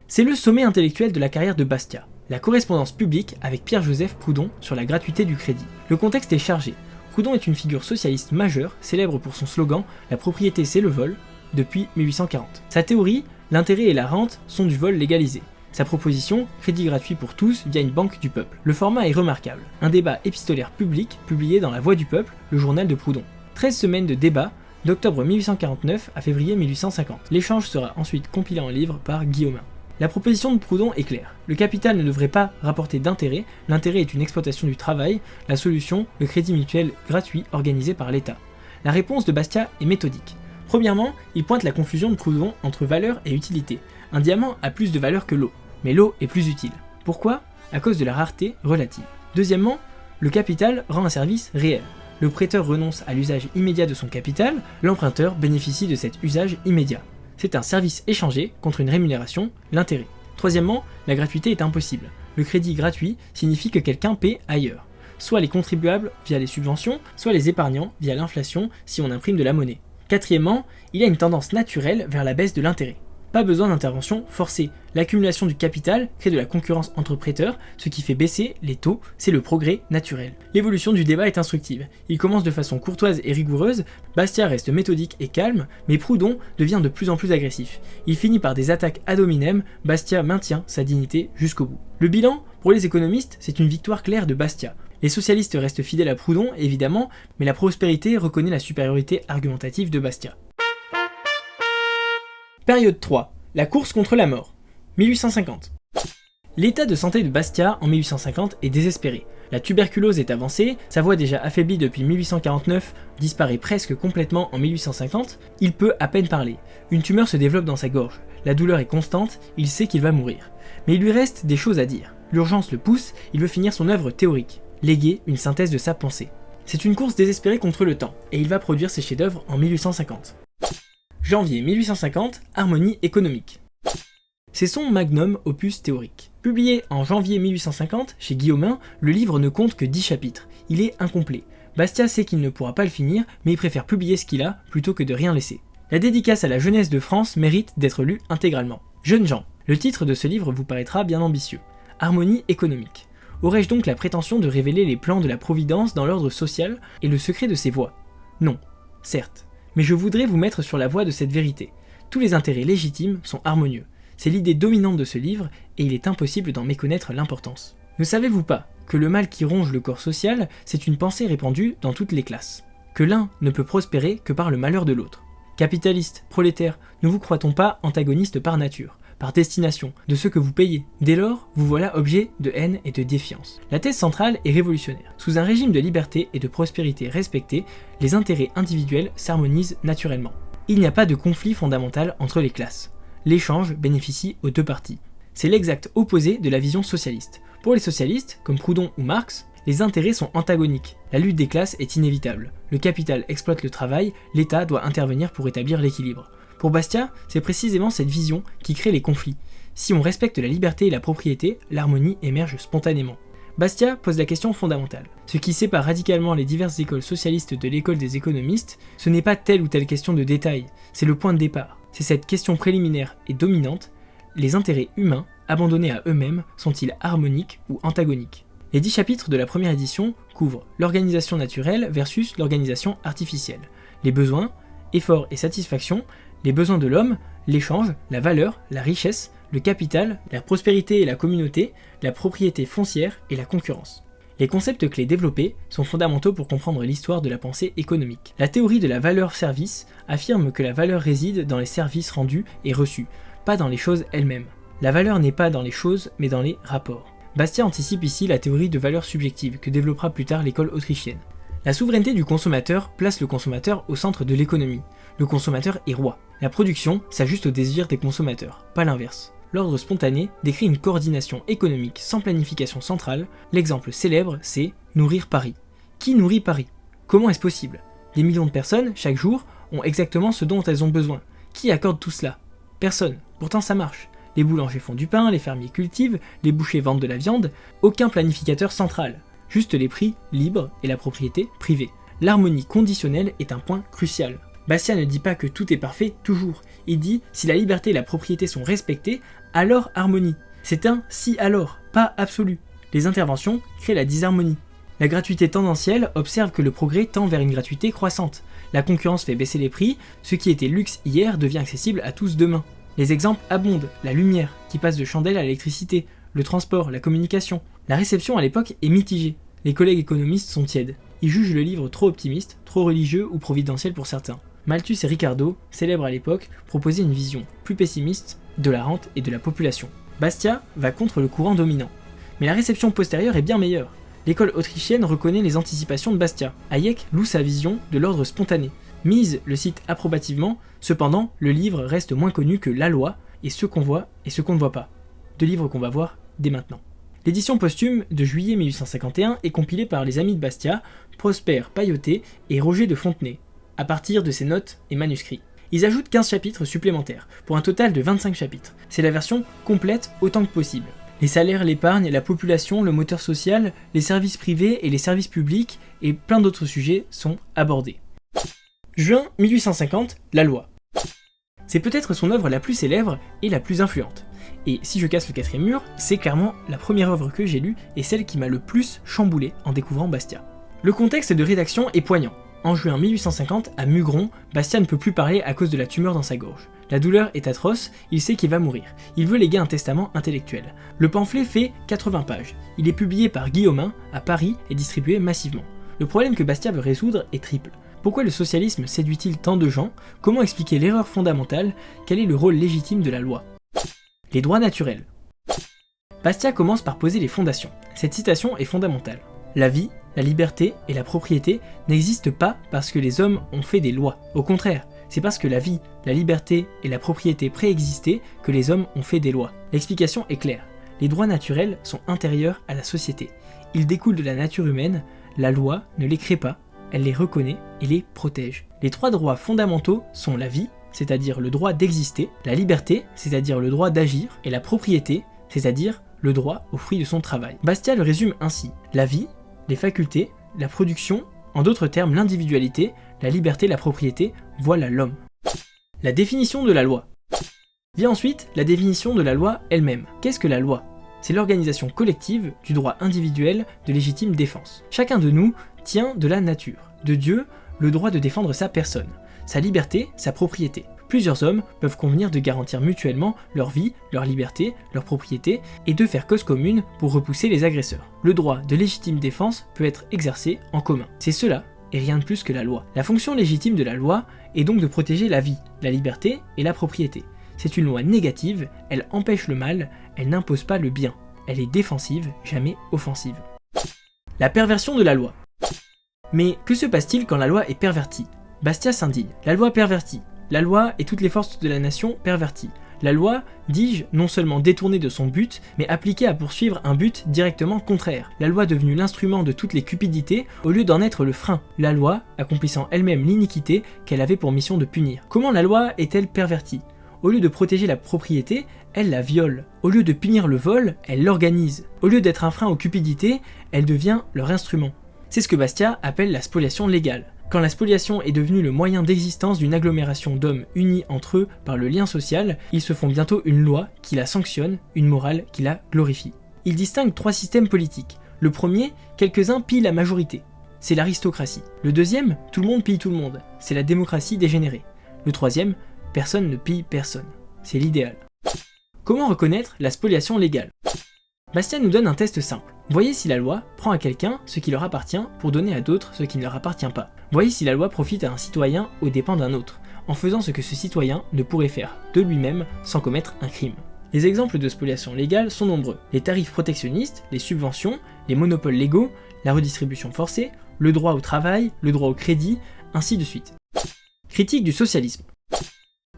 C'est le sommet intellectuel de la carrière de Bastiat, la correspondance publique avec Pierre-Joseph Proudhon sur la gratuité du crédit. Le contexte est chargé. Proudhon est une figure socialiste majeure, célèbre pour son slogan « La propriété c'est le vol » depuis 1840. Sa théorie, l'intérêt et la rente sont du vol légalisé. Sa proposition, crédit gratuit pour tous via une banque du peuple. Le format est remarquable. Un débat épistolaire public publié dans La Voix du Peuple, le journal de Proudhon. 13 semaines de débat, d'octobre 1849 à février 1850. L'échange sera ensuite compilé en livre par Guillaumin. La proposition de Proudhon est claire. Le capital ne devrait pas rapporter d'intérêt, l'intérêt est une exploitation du travail, la solution, le crédit mutuel gratuit organisé par l'État. La réponse de Bastiat est méthodique. Premièrement, il pointe la confusion de Proudhon entre valeur et utilité. Un diamant a plus de valeur que l'eau, mais l'eau est plus utile. Pourquoi ? À cause de la rareté relative. Deuxièmement, le capital rend un service réel. Le prêteur renonce à l'usage immédiat de son capital, l'emprunteur bénéficie de cet usage immédiat. C'est un service échangé contre une rémunération, l'intérêt. Troisièmement, la gratuité est impossible. Le crédit gratuit signifie que quelqu'un paie ailleurs. Soit les contribuables via les subventions, soit les épargnants via l'inflation si on imprime de la monnaie. Quatrièmement, il y a une tendance naturelle vers la baisse de l'intérêt. Pas besoin d'intervention forcée. L'accumulation du capital crée de la concurrence entre prêteurs, ce qui fait baisser les taux, c'est le progrès naturel. L'évolution du débat est instructive. Il commence de façon courtoise et rigoureuse, Bastiat reste méthodique et calme, mais Proudhon devient de plus en plus agressif. Il finit par des attaques ad hominem, Bastiat maintient sa dignité jusqu'au bout. Le bilan, pour les économistes, c'est une victoire claire de Bastiat. Les socialistes restent fidèles à Proudhon, évidemment, mais la prospérité reconnaît la supériorité argumentative de Bastiat. Période 3. La course contre la mort. 1850. L'état de santé de Bastiat en 1850 est désespéré. La tuberculose est avancée, sa voix déjà affaiblie depuis 1849 disparaît presque complètement en 1850, il peut à peine parler. Une tumeur se développe dans sa gorge, la douleur est constante, il sait qu'il va mourir. Mais il lui reste des choses à dire. L'urgence le pousse, il veut finir son œuvre théorique, léguer une synthèse de sa pensée. C'est une course désespérée contre le temps, et il va produire ses chefs-d'œuvre en 1850. Janvier 1850, harmonie économique. C'est son magnum opus théorique. Publié en janvier 1850 chez Guillaumin, le livre ne compte que 10 chapitres. Il est incomplet. Bastiat sait qu'il ne pourra pas le finir, mais il préfère publier ce qu'il a plutôt que de rien laisser. La dédicace à la jeunesse de France mérite d'être lue intégralement. Jeunes gens, le titre de ce livre vous paraîtra bien ambitieux. Harmonie économique. Aurais-je donc la prétention de révéler les plans de la Providence dans l'ordre social et le secret de ses voies? Non, certes, mais je voudrais vous mettre sur la voie de cette vérité. Tous les intérêts légitimes sont harmonieux. C'est l'idée dominante de ce livre, et il est impossible d'en méconnaître l'importance. Ne savez-vous pas que le mal qui ronge le corps social, c'est une pensée répandue dans toutes les classes? Que l'un ne peut prospérer que par le malheur de l'autre. Capitalistes, prolétaires, ne vous croit-on pas antagonistes par nature, par destination, de ce que vous payez? Dès lors, vous voilà objet de haine et de défiance. La thèse centrale est révolutionnaire. Sous un régime de liberté et de prospérité respecté, les intérêts individuels s'harmonisent naturellement. Il n'y a pas de conflit fondamental entre les classes. L'échange bénéficie aux deux parties. C'est l'exact opposé de la vision socialiste. Pour les socialistes, comme Proudhon ou Marx, les intérêts sont antagoniques. La lutte des classes est inévitable. Le capital exploite le travail, l'État doit intervenir pour établir l'équilibre. Pour Bastiat, c'est précisément cette vision qui crée les conflits. Si on respecte la liberté et la propriété, l'harmonie émerge spontanément. Bastiat pose la question fondamentale. Ce qui sépare radicalement les diverses écoles socialistes de l'école des économistes, ce n'est pas telle ou telle question de détail, c'est le point de départ. C'est cette question préliminaire et dominante, les intérêts humains, abandonnés à eux-mêmes, sont-ils harmoniques ou antagoniques? Les 10 chapitres de la première édition couvrent l'organisation naturelle versus l'organisation artificielle, les besoins, efforts et satisfactions, les besoins de l'homme, l'échange, la valeur, la richesse, le capital, la prospérité et la communauté, la propriété foncière et la concurrence. Les concepts clés développés sont fondamentaux pour comprendre l'histoire de la pensée économique. La théorie de la valeur-service affirme que la valeur réside dans les services rendus et reçus, pas dans les choses elles-mêmes. La valeur n'est pas dans les choses, mais dans les rapports. Bastiat anticipe ici la théorie de valeur subjective que développera plus tard l'école autrichienne. La souveraineté du consommateur place le consommateur au centre de l'économie. Le consommateur est roi. La production s'ajuste aux désirs des consommateurs, pas l'inverse. L'ordre spontané décrit une coordination économique sans planification centrale. L'exemple célèbre, c'est nourrir Paris. Qui nourrit Paris? Comment est-ce possible? Des millions de personnes, chaque jour, ont exactement ce dont elles ont besoin. Qui accorde tout cela? Personne. Pourtant ça marche. Les boulangers font du pain, les fermiers cultivent, les bouchers vendent de la viande. Aucun planificateur central. Juste les prix libres et la propriété privée. L'harmonie conditionnelle est un point crucial. Bastiat ne dit pas que tout est parfait toujours. Il dit si la liberté et la propriété sont respectées, alors harmonie. C'est un si alors, pas absolu. Les interventions créent la disharmonie. La gratuité tendancielle observe que le progrès tend vers une gratuité croissante. La concurrence fait baisser les prix, ce qui était luxe hier devient accessible à tous demain. Les exemples abondent, la lumière, qui passe de chandelle à l'électricité, le transport, la communication. La réception à l'époque est mitigée. Les collègues économistes sont tièdes. Ils jugent le livre trop optimiste, trop religieux ou providentiel pour certains. Malthus et Ricardo, célèbres à l'époque, proposaient une vision plus pessimiste de la rente et de la population. Bastiat va contre le courant dominant. Mais la réception postérieure est bien meilleure. L'école autrichienne reconnaît les anticipations de Bastiat. Hayek loue sa vision de l'ordre spontané. Mise le cite approbativement, cependant, le livre reste moins connu que La Loi et ce qu'on voit et ce qu'on ne voit pas. Deux livres qu'on va voir dès maintenant. L'édition posthume de juillet 1851 est compilée par les amis de Bastiat, Prosper Pailloté et Roger de Fontenay, à partir de ses notes et manuscrits. Ils ajoutent 15 chapitres supplémentaires, pour un total de 25 chapitres. C'est la version complète autant que possible. Les salaires, l'épargne, la population, le moteur social, les services privés et les services publics, et plein d'autres sujets sont abordés. Juin 1850, La Loi. C'est peut-être son œuvre la plus célèbre et la plus influente. Et si je casse le quatrième mur, c'est clairement la première œuvre que j'ai lue et celle qui m'a le plus chamboulé en découvrant Bastiat. Le contexte de rédaction est poignant. En juin 1850, à Mugron, Bastiat ne peut plus parler à cause de la tumeur dans sa gorge. La douleur est atroce, il sait qu'il va mourir. Il veut léguer un testament intellectuel. Le pamphlet fait 80 pages. Il est publié par Guillaumin à Paris et distribué massivement. Le problème que Bastiat veut résoudre est triple. Pourquoi le socialisme séduit-il tant de gens? Comment expliquer l'erreur fondamentale? Quel est le rôle légitime de la loi? Les droits naturels. Bastiat commence par poser les fondations. Cette citation est fondamentale. La vie, la liberté et la propriété n'existent pas parce que les hommes ont fait des lois. Au contraire, c'est parce que la vie, la liberté et la propriété préexistaient que les hommes ont fait des lois. L'explication est claire. Les droits naturels sont intérieurs à la société. Ils découlent de la nature humaine, la loi ne les crée pas, elle les reconnaît et les protège. Les trois droits fondamentaux sont la vie, c'est-à-dire le droit d'exister, la liberté, c'est-à-dire le droit d'agir, et la propriété, c'est-à-dire le droit au fruit de son travail. Bastiat le résume ainsi: la vie, les facultés, la production, en d'autres termes l'individualité, la liberté, la propriété, voilà l'homme. La définition de la loi. Vient ensuite la définition de la loi elle-même. Qu'est-ce que la loi ? C'est l'organisation collective du droit individuel de légitime défense. Chacun de nous tient de la nature, de Dieu, le droit de défendre sa personne, sa liberté, sa propriété. Plusieurs hommes peuvent convenir de garantir mutuellement leur vie, leur liberté, leur propriété et de faire cause commune pour repousser les agresseurs. Le droit de légitime défense peut être exercé en commun. C'est cela et rien de plus que la loi. La fonction légitime de la loi est donc de protéger la vie, la liberté et la propriété. C'est une loi négative, elle empêche le mal, elle n'impose pas le bien. Elle est défensive, jamais offensive. La perversion de la loi. Mais que se passe-t-il quand la loi est pervertie ? Bastiat s'indigne. La loi pervertie. La loi et toutes les forces de la nation perverties. La loi, dis-je, non seulement détournée de son but, mais appliquée à poursuivre un but directement contraire. La loi devenue l'instrument de toutes les cupidités au lieu d'en être le frein. La loi accomplissant elle-même l'iniquité qu'elle avait pour mission de punir. Comment la loi est-elle pervertie ? Au lieu de protéger la propriété, elle la viole. Au lieu de punir le vol, elle l'organise. Au lieu d'être un frein aux cupidités, elle devient leur instrument. C'est ce que Bastiat appelle la spoliation légale. Quand la spoliation est devenue le moyen d'existence d'une agglomération d'hommes unis entre eux par le lien social, ils se font bientôt une loi qui la sanctionne, une morale qui la glorifie. Il distingue 3 systèmes politiques. Le premier, quelques-uns pillent la majorité. C'est l'aristocratie. Le deuxième, tout le monde pille tout le monde. C'est la démocratie dégénérée. Le troisième, personne ne pille personne. C'est l'idéal. Comment reconnaître la spoliation légale ? Bastiat nous donne un test simple. Voyez si la loi prend à quelqu'un ce qui leur appartient pour donner à d'autres ce qui ne leur appartient pas. Voyez si la loi profite à un citoyen aux dépens d'un autre, en faisant ce que ce citoyen ne pourrait faire de lui-même sans commettre un crime. Les exemples de spoliation légale sont nombreux. Les tarifs protectionnistes, les subventions, les monopoles légaux, la redistribution forcée, le droit au travail, le droit au crédit, ainsi de suite. Critique du socialisme.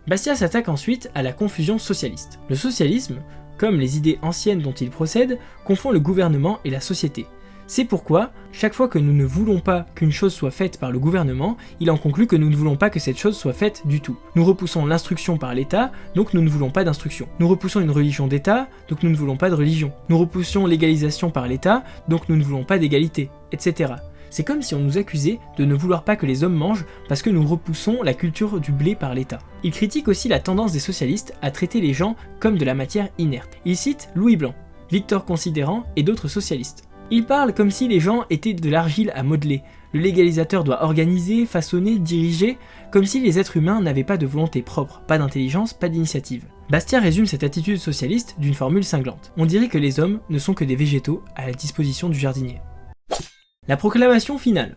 Bastiat s'attaque ensuite à la confusion socialiste. Le socialisme, comme les idées anciennes dont il procède, confond le gouvernement et la société. C'est pourquoi, chaque fois que nous ne voulons pas qu'une chose soit faite par le gouvernement, il en conclut que nous ne voulons pas que cette chose soit faite du tout. Nous repoussons l'instruction par l'État, donc nous ne voulons pas d'instruction. Nous repoussons une religion d'État, donc nous ne voulons pas de religion. Nous repoussons l'égalisation par l'État, donc nous ne voulons pas d'égalité, etc. C'est comme si on nous accusait de ne vouloir pas que les hommes mangent parce que nous repoussons la culture du blé par l'État. Il critique aussi la tendance des socialistes à traiter les gens comme de la matière inerte. Il cite Louis Blanc, Victor Considérant et d'autres socialistes. Il parle comme si les gens étaient de l'argile à modeler. Le légalisateur doit organiser, façonner, diriger, comme si les êtres humains n'avaient pas de volonté propre, pas d'intelligence, pas d'initiative. Bastiat résume cette attitude socialiste d'une formule cinglante. On dirait que les hommes ne sont que des végétaux à la disposition du jardinier. La proclamation finale.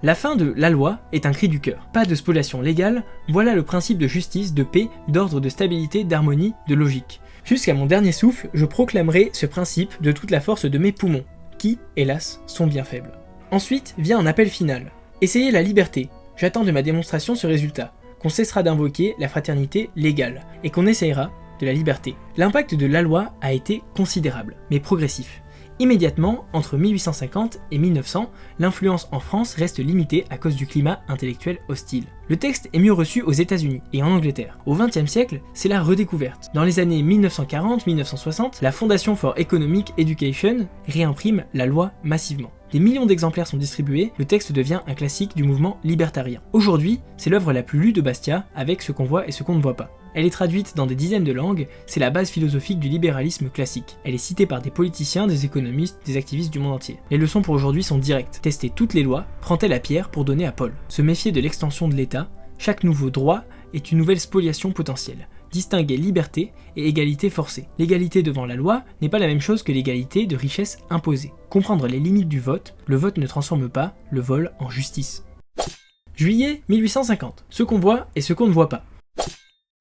La fin de la loi est un cri du cœur. Pas de spoliation légale, voilà le principe de justice, de paix, d'ordre, de stabilité, d'harmonie, de logique. Jusqu'à mon dernier souffle, je proclamerai ce principe de toute la force de mes poumons, qui, hélas, sont bien faibles. Ensuite vient un appel final. Essayez la liberté. J'attends de ma démonstration ce résultat, qu'on cessera d'invoquer la fraternité légale, et qu'on essayera de la liberté. L'impact de la loi a été considérable, mais progressif. Immédiatement, entre 1850 et 1900, l'influence en France reste limitée à cause du climat intellectuel hostile. Le texte est mieux reçu aux États-Unis et en Angleterre. Au XXe siècle, c'est la redécouverte. Dans les années 1940-1960, la Foundation for Economic Education réimprime la loi massivement. Des millions d'exemplaires sont distribués, le texte devient un classique du mouvement libertarien. Aujourd'hui, c'est l'œuvre la plus lue de Bastiat, avec ce qu'on voit et ce qu'on ne voit pas. Elle est traduite dans des dizaines de langues, c'est la base philosophique du libéralisme classique. Elle est citée par des politiciens, des économistes, des activistes du monde entier. Les leçons pour aujourd'hui sont directes. Tester toutes les lois, prend-elle à Pierre pour donner à Paul. Se méfier de l'extension de l'État, chaque nouveau droit est une nouvelle spoliation potentielle. Distinguer liberté et égalité forcée. L'égalité devant la loi n'est pas la même chose que l'égalité de richesse imposée. Comprendre les limites du vote, le vote ne transforme pas le vol en justice. Juillet 1850. Ce qu'on voit et ce qu'on ne voit pas.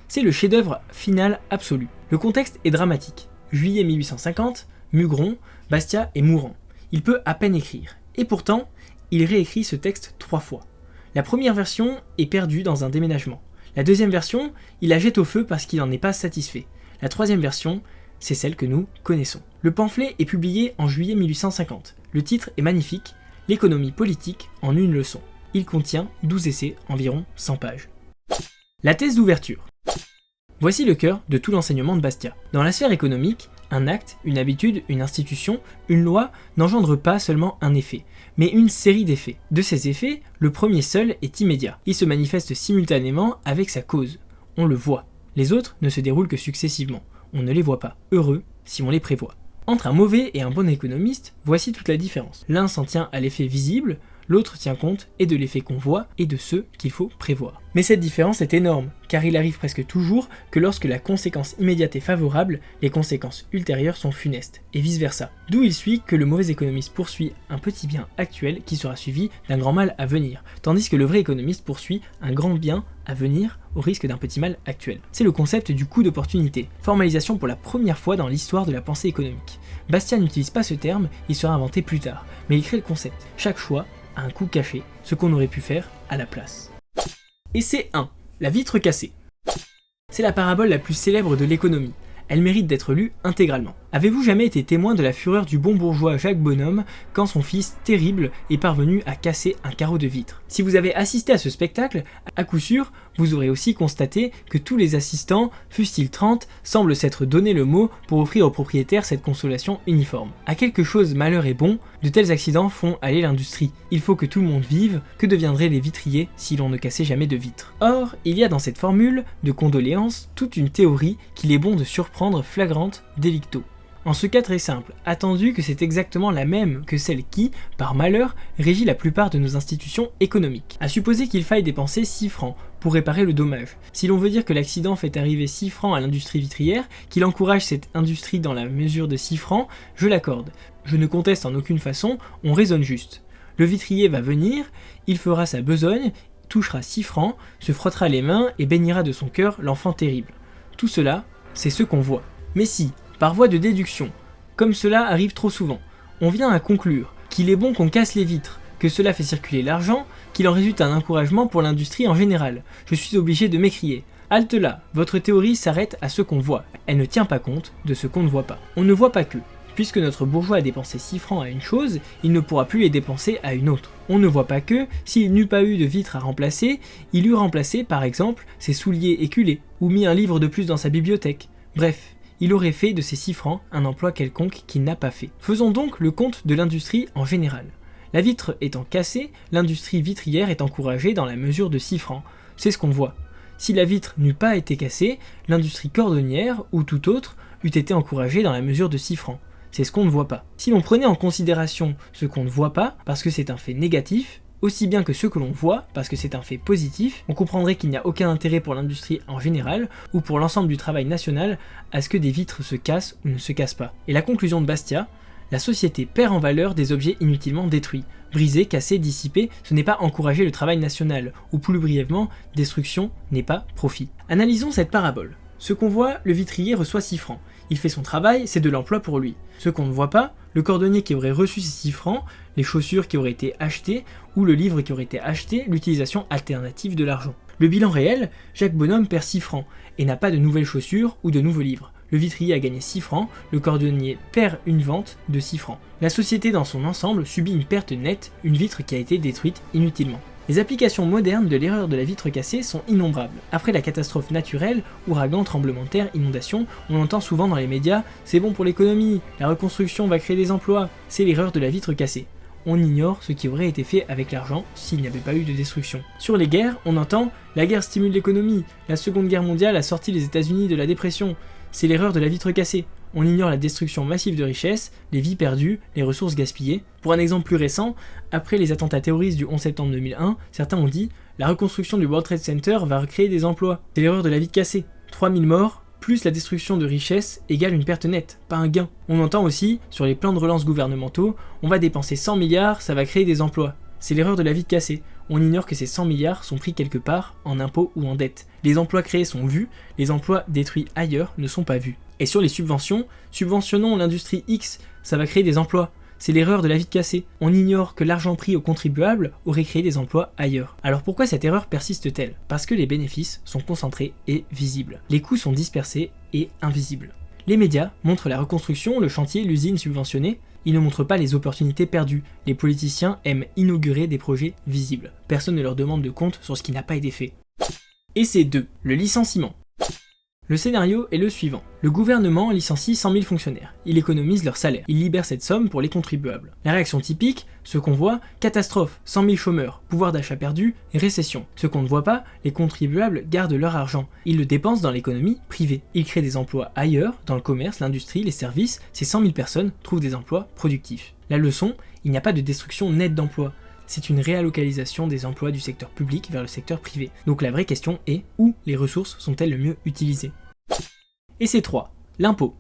C'est le chef-d'œuvre final absolu. Le contexte est dramatique. Juillet 1850, Mugron, Bastiat est mourant. Il peut à peine écrire. Et pourtant, il réécrit ce texte 3 fois. La première version est perdue dans un déménagement. La deuxième version, il la jette au feu parce qu'il n'en est pas satisfait. La troisième version, c'est celle que nous connaissons. Le pamphlet est publié en juillet 1850. Le titre est magnifique, L'économie politique en une leçon. Il contient 12 essais, environ 100 pages. La thèse d'ouverture. Voici le cœur de tout l'enseignement de Bastiat. Dans la sphère économique, un acte, une habitude, une institution, une loi n'engendre pas seulement un effet, mais une série d'effets. De ces effets, le premier seul est immédiat. Il se manifeste simultanément avec sa cause. On le voit. Les autres ne se déroulent que successivement. On ne les voit pas. Heureux si on les prévoit. Entre un mauvais et un bon économiste, voici toute la différence. L'un s'en tient à l'effet visible, l'autre tient compte et de l'effet qu'on voit et de ceux qu'il faut prévoir. Mais cette différence est énorme, car il arrive presque toujours que lorsque la conséquence immédiate est favorable, les conséquences ultérieures sont funestes, et vice-versa. D'où il suit que le mauvais économiste poursuit un petit bien actuel qui sera suivi d'un grand mal à venir, tandis que le vrai économiste poursuit un grand bien à venir au risque d'un petit mal actuel. C'est le concept du coût d'opportunité, formalisation pour la première fois dans l'histoire de la pensée économique. Bastiat n'utilise pas ce terme, il sera inventé plus tard, mais il crée le concept. Chaque choix a un coût caché, ce qu'on aurait pu faire à la place. Essai 1. La vitre cassée. C'est la parabole la plus célèbre de l'économie. Elle mérite d'être lue intégralement. Avez-vous jamais été témoin de la fureur du bon bourgeois Jacques Bonhomme quand son fils terrible est parvenu à casser un carreau de vitre? Si vous avez assisté à ce spectacle, à coup sûr, vous aurez aussi constaté que tous les assistants, fussent-ils 30, semblent s'être donné le mot pour offrir au propriétaire cette consolation uniforme. À quelque chose malheur est bon, de tels accidents font aller l'industrie. Il faut que tout le monde vive, que deviendraient les vitriers si l'on ne cassait jamais de vitres? Or, il y a dans cette formule de condoléances toute une théorie qu'il est bon de surprendre flagrante delicto. En ce cas très simple, attendu que c'est exactement la même que celle qui, par malheur, régit la plupart de nos institutions économiques. À supposer qu'il faille dépenser 6 francs pour réparer le dommage. Si l'on veut dire que l'accident fait arriver 6 francs à l'industrie vitrière, qu'il encourage cette industrie dans la mesure de 6 francs, je l'accorde. Je ne conteste en aucune façon, on raisonne juste. Le vitrier va venir, il fera sa besogne, touchera 6 francs, se frottera les mains et bénira de son cœur l'enfant terrible. Tout cela, c'est ce qu'on voit. Mais si, par voie de déduction, comme cela arrive trop souvent, on vient à conclure qu'il est bon qu'on casse les vitres, que cela fait circuler l'argent, qu'il en résulte un encouragement pour l'industrie en général. Je suis obligé de m'écrier. Halte là, votre théorie s'arrête à ce qu'on voit. Elle ne tient pas compte de ce qu'on ne voit pas. On ne voit pas que, puisque notre bourgeois a dépensé 6 francs à une chose, il ne pourra plus les dépenser à une autre. On ne voit pas que, s'il n'eût pas eu de vitres à remplacer, il eût remplacé par exemple ses souliers éculés, ou mis un livre de plus dans sa bibliothèque. Bref, il aurait fait de ces 6 francs un emploi quelconque qu'il n'a pas fait. Faisons donc le compte de l'industrie en général. La vitre étant cassée, l'industrie vitrière est encouragée dans la mesure de 6 francs. C'est ce qu'on voit. Si la vitre n'eût pas été cassée, l'industrie cordonnière, ou tout autre, eût été encouragée dans la mesure de 6 francs. C'est ce qu'on ne voit pas. Si l'on prenait en considération ce qu'on ne voit pas, parce que c'est un fait négatif, aussi bien que ceux que l'on voit, parce que c'est un fait positif, on comprendrait qu'il n'y a aucun intérêt pour l'industrie en général, ou pour l'ensemble du travail national, à ce que des vitres se cassent ou ne se cassent pas. Et la conclusion de Bastiat, la société perd en valeur des objets inutilement détruits. Briser, casser, dissiper, ce n'est pas encourager le travail national, ou plus brièvement, destruction n'est pas profit. Analysons cette parabole. Ce qu'on voit, le vitrier reçoit 6 francs. Il fait son travail, c'est de l'emploi pour lui. Ce qu'on ne voit pas, le cordonnier qui aurait reçu ces 6 francs, les chaussures qui auraient été achetées, ou le livre qui aurait été acheté, l'utilisation alternative de l'argent. Le bilan réel, Jacques Bonhomme perd 6 francs, et n'a pas de nouvelles chaussures ou de nouveaux livres. Le vitrier a gagné 6 francs, le cordonnier perd une vente de 6 francs. La société dans son ensemble subit une perte nette, une vitre qui a été détruite inutilement. Les applications modernes de l'erreur de la vitre cassée sont innombrables. Après la catastrophe naturelle, ouragan, tremblement de terre, inondation, on entend souvent dans les médias « c'est bon pour l'économie, la reconstruction va créer des emplois », c'est l'erreur de la vitre cassée. On ignore ce qui aurait été fait avec l'argent s'il n'y avait pas eu de destruction. Sur les guerres, on entend « la guerre stimule l'économie, la Seconde Guerre mondiale a sorti les États-Unis de la dépression », c'est l'erreur de la vitre cassée. On ignore la destruction massive de richesses, les vies perdues, les ressources gaspillées. Pour un exemple plus récent, après les attentats terroristes du 11 septembre 2001, certains ont dit « la reconstruction du World Trade Center va recréer des emplois ». C'est l'erreur de la vitre cassée. 3000 morts, plus la destruction de richesses égale une perte nette, pas un gain. On entend aussi, sur les plans de relance gouvernementaux, on va dépenser 100 milliards, ça va créer des emplois. C'est l'erreur de la vitre cassée. On ignore que ces 100 milliards sont pris quelque part, en impôts ou en dettes. Les emplois créés sont vus, les emplois détruits ailleurs ne sont pas vus. Et sur les subventions, subventionnons l'industrie X, ça va créer des emplois. C'est l'erreur de la vitre cassée. On ignore que l'argent pris aux contribuables aurait créé des emplois ailleurs. Alors pourquoi cette erreur persiste-t-elle? Parce que les bénéfices sont concentrés et visibles. Les coûts sont dispersés et invisibles. Les médias montrent la reconstruction, le chantier, l'usine subventionnée. Ils ne montrent pas les opportunités perdues. Les politiciens aiment inaugurer des projets visibles. Personne ne leur demande de compte sur ce qui n'a pas été fait. Et c'est 2. Le licenciement. Le scénario est le suivant. Le gouvernement licencie 100 000 fonctionnaires. Il économise leur salaire. Il libère cette somme pour les contribuables. La réaction typique, ce qu'on voit, catastrophe, 100 000 chômeurs, pouvoir d'achat perdu, récession. Ce qu'on ne voit pas, les contribuables gardent leur argent. Ils le dépensent dans l'économie privée. Ils créent des emplois ailleurs, dans le commerce, l'industrie, les services. Ces 100 000 personnes trouvent des emplois productifs. La leçon, il n'y a pas de destruction nette d'emplois. C'est une réallocalisation des emplois du secteur public vers le secteur privé. Donc la vraie question est, où les ressources sont-elles le mieux utilisées? Et c'est 3. L'impôt.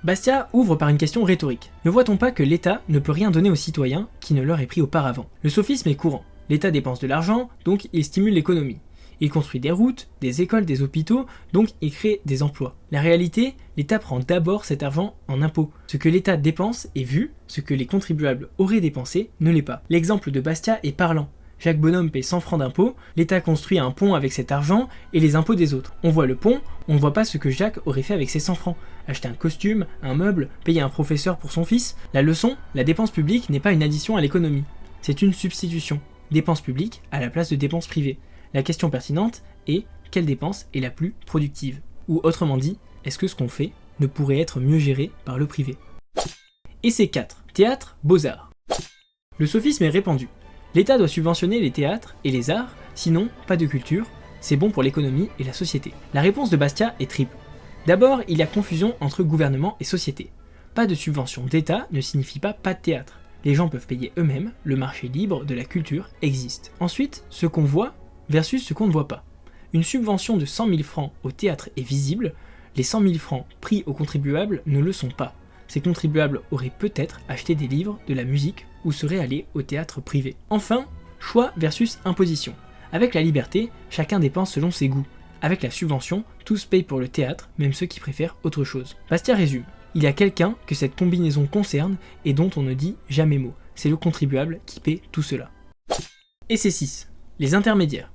Bastia ouvre par une question rhétorique. Ne voit-on pas que l'État ne peut rien donner aux citoyens qui ne leur est pris auparavant? Le sophisme est courant. L'État dépense de l'argent, donc il stimule l'économie. Il construit des routes, des écoles, des hôpitaux, donc il crée des emplois. La réalité, l'État prend d'abord cet argent en impôts. Ce que l'État dépense est vu, ce que les contribuables auraient dépensé ne l'est pas. L'exemple de Bastia est parlant. Jacques Bonhomme paye 100 francs d'impôts, l'État construit un pont avec cet argent et les impôts des autres. On voit le pont, on ne voit pas ce que Jacques aurait fait avec ses 100 francs. Acheter un costume, un meuble, payer un professeur pour son fils. La leçon, la dépense publique n'est pas une addition à l'économie. C'est une substitution. Dépense publique à la place de dépenses privées. La question pertinente est, quelle dépense est la plus productive? Ou autrement dit, est-ce que ce qu'on fait ne pourrait être mieux géré par le privé? Et c'est 4. Théâtre, beaux-arts. Le sophisme est répandu. L'État doit subventionner les théâtres et les arts, sinon pas de culture, c'est bon pour l'économie et la société. La réponse de Bastia est triple. D'abord, il y a confusion entre gouvernement et société. Pas de subvention d'État ne signifie pas de théâtre. Les gens peuvent payer eux-mêmes, le marché libre de la culture existe. Ensuite, ce qu'on voit versus ce qu'on ne voit pas. Une subvention de 100 000 francs au théâtre est visible, les 100 000 francs pris aux contribuables ne le sont pas. Ces contribuables auraient peut-être acheté des livres, de la musique ou seraient allés au théâtre privé. Enfin, choix versus imposition. Avec la liberté, chacun dépense selon ses goûts. Avec la subvention, tous payent pour le théâtre, même ceux qui préfèrent autre chose. Bastia résume. Il y a quelqu'un que cette combinaison concerne et dont on ne dit jamais mot. C'est le contribuable qui paie tout cela. Et c'est 6. Les intermédiaires.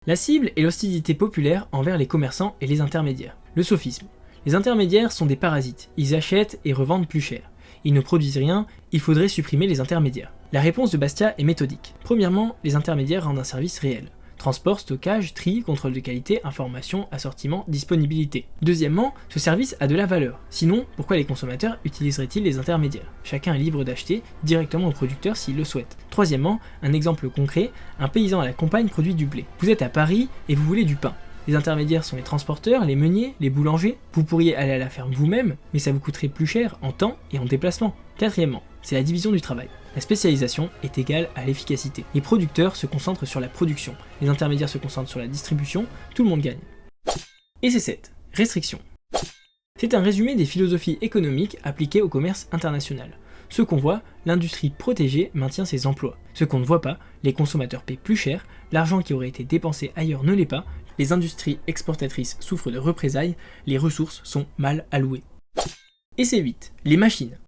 La cible est l'hostilité populaire envers les commerçants et les intermédiaires. Le sophisme. Les intermédiaires sont des parasites, ils achètent et revendent plus cher. Ils ne produisent rien, il faudrait supprimer les intermédiaires. La réponse de Bastia est méthodique. Premièrement, les intermédiaires rendent un service réel. Transport, stockage, tri, contrôle de qualité, information, assortiment, disponibilité. Deuxièmement, ce service a de la valeur. Sinon, pourquoi les consommateurs utiliseraient-ils les intermédiaires? Chacun est libre d'acheter directement au producteur s'il le souhaite. Troisièmement, un exemple concret, un paysan à la campagne produit du blé. Vous êtes à Paris et vous voulez du pain. Les intermédiaires sont les transporteurs, les meuniers, les boulangers. Vous pourriez aller à la ferme vous-même, mais ça vous coûterait plus cher en temps et en déplacement. Quatrièmement, c'est la division du travail. La spécialisation est égale à l'efficacité. Les producteurs se concentrent sur la production, les intermédiaires se concentrent sur la distribution, tout le monde gagne. Et c'est 7. Restriction. C'est un résumé des philosophies économiques appliquées au commerce international. Ce qu'on voit, l'industrie protégée maintient ses emplois. Ce qu'on ne voit pas, les consommateurs paient plus cher, l'argent qui aurait été dépensé ailleurs ne l'est pas, les industries exportatrices souffrent de représailles, les ressources sont mal allouées. Et c'est 8. Les machines.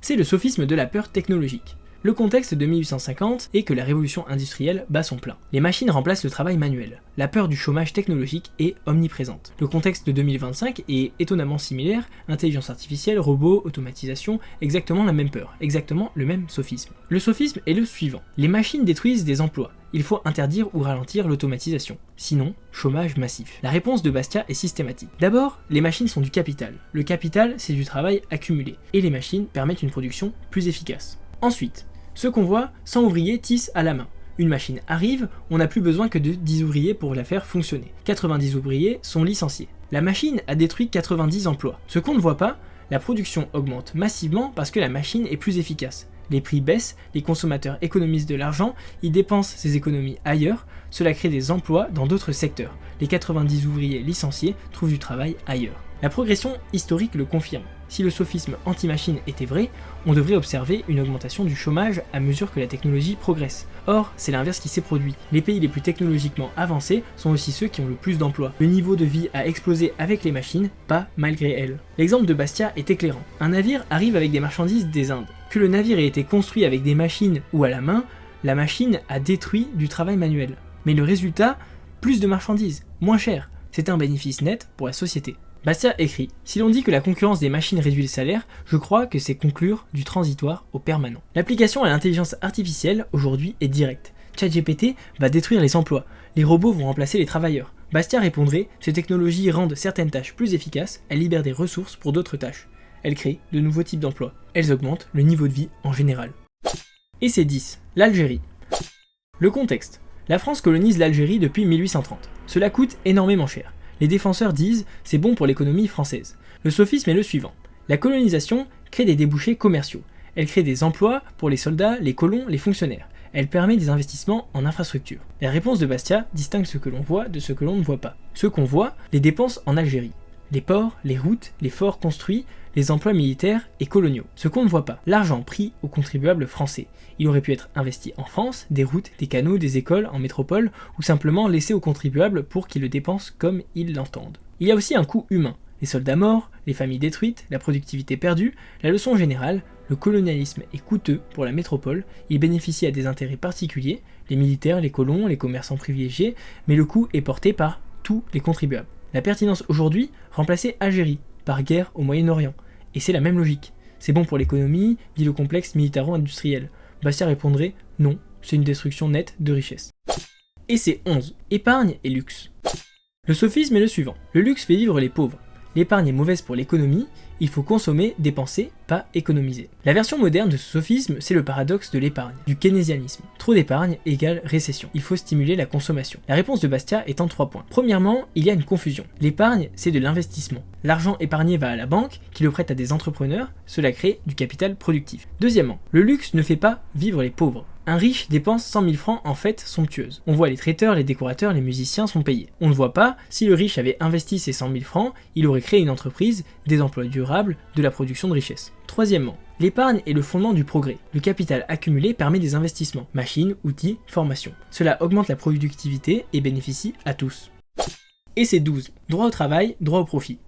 C'est le sophisme de la peur technologique. Le contexte de 1850 est que la révolution industrielle bat son plein. Les machines remplacent le travail manuel. La peur du chômage technologique est omniprésente. Le contexte de 2025 est étonnamment similaire, intelligence artificielle, robots, automatisation, exactement la même peur, exactement le même sophisme. Le sophisme est le suivant. Les machines détruisent des emplois. Il faut interdire ou ralentir l'automatisation. Sinon, chômage massif. La réponse de Bastia est systématique. D'abord, les machines sont du capital. Le capital, c'est du travail accumulé. Et les machines permettent une production plus efficace. Ensuite, ce qu'on voit, 100 ouvriers tissent à la main. Une machine arrive, on n'a plus besoin que de 10 ouvriers pour la faire fonctionner. 90 ouvriers sont licenciés. La machine a détruit 90 emplois. Ce qu'on ne voit pas, la production augmente massivement parce que la machine est plus efficace. Les prix baissent, les consommateurs économisent de l'argent, ils dépensent ces économies ailleurs, cela crée des emplois dans d'autres secteurs. Les 90 ouvriers licenciés trouvent du travail ailleurs. La progression historique le confirme. Si le sophisme anti-machine était vrai, on devrait observer une augmentation du chômage à mesure que la technologie progresse. Or, c'est l'inverse qui s'est produit. Les pays les plus technologiquement avancés sont aussi ceux qui ont le plus d'emplois. Le niveau de vie a explosé avec les machines, pas malgré elles. L'exemple de Bastia est éclairant. Un navire arrive avec des marchandises des Indes. Que le navire ait été construit avec des machines ou à la main, la machine a détruit du travail manuel. Mais le résultat, plus de marchandises, moins cher. C'est un bénéfice net pour la société. Bastia écrit « Si l'on dit que la concurrence des machines réduit le salaire, je crois que c'est conclure du transitoire au permanent. » L'application à l'intelligence artificielle aujourd'hui est directe. ChatGPT va détruire les emplois, les robots vont remplacer les travailleurs. Bastia répondrait, ces technologies rendent certaines tâches plus efficaces, elles libèrent des ressources pour d'autres tâches. Elles créent de nouveaux types d'emplois, elles augmentent le niveau de vie en général. Et c'est 10. L'Algérie. Le contexte. La France colonise l'Algérie depuis 1830. Cela coûte énormément cher. Les défenseurs disent « c'est bon pour l'économie française ». Le sophisme est le suivant. La colonisation crée des débouchés commerciaux. Elle crée des emplois pour les soldats, les colons, les fonctionnaires. Elle permet des investissements en infrastructures. La réponse de Bastia distingue ce que l'on voit de ce que l'on ne voit pas. Ce qu'on voit, les dépenses en Algérie. Les ports, les routes, les forts construits, les emplois militaires et coloniaux. Ce qu'on ne voit pas, l'argent pris aux contribuables français. Il aurait pu être investi en France, des routes, des canaux, des écoles, en métropole, ou simplement laissé aux contribuables pour qu'ils le dépensent comme ils l'entendent. Il y a aussi un coût humain. Les soldats morts, les familles détruites, la productivité perdue, la leçon générale, le colonialisme est coûteux pour la métropole, il bénéficie à des intérêts particuliers, les militaires, les colons, les commerçants privilégiés, mais le coût est porté par tous les contribuables. La pertinence aujourd'hui, remplacer Algérie par guerre au Moyen-Orient. Et c'est la même logique. C'est bon pour l'économie, dit le complexe militaro-industriel. Bastia répondrait non, c'est une destruction nette de richesse. Et c'est 11. Épargne et luxe. Le sophisme est le suivant. Le luxe fait vivre les pauvres. L'épargne est mauvaise pour l'économie, il faut consommer, dépenser, pas économiser. La version moderne de ce sophisme, c'est le paradoxe de l'épargne, du keynésianisme. Trop d'épargne égale récession. Il faut stimuler la consommation. La réponse de Bastia est en 3 points. Premièrement, il y a une confusion. L'épargne, c'est de l'investissement. L'argent épargné va à la banque, qui le prête à des entrepreneurs, cela crée du capital productif. Deuxièmement, le luxe ne fait pas vivre les pauvres. Un riche dépense 100 000 francs en fêtes somptueuses. On voit les traiteurs, les décorateurs, les musiciens sont payés. On ne voit pas, si le riche avait investi ces 100 000 francs, il aurait créé une entreprise, des emplois durables, de la production de richesse. Troisièmement, l'épargne est le fondement du progrès. Le capital accumulé permet des investissements, machines, outils, formation. Cela augmente la productivité et bénéficie à tous. Et c'est 12. Droit au travail, droit au profit.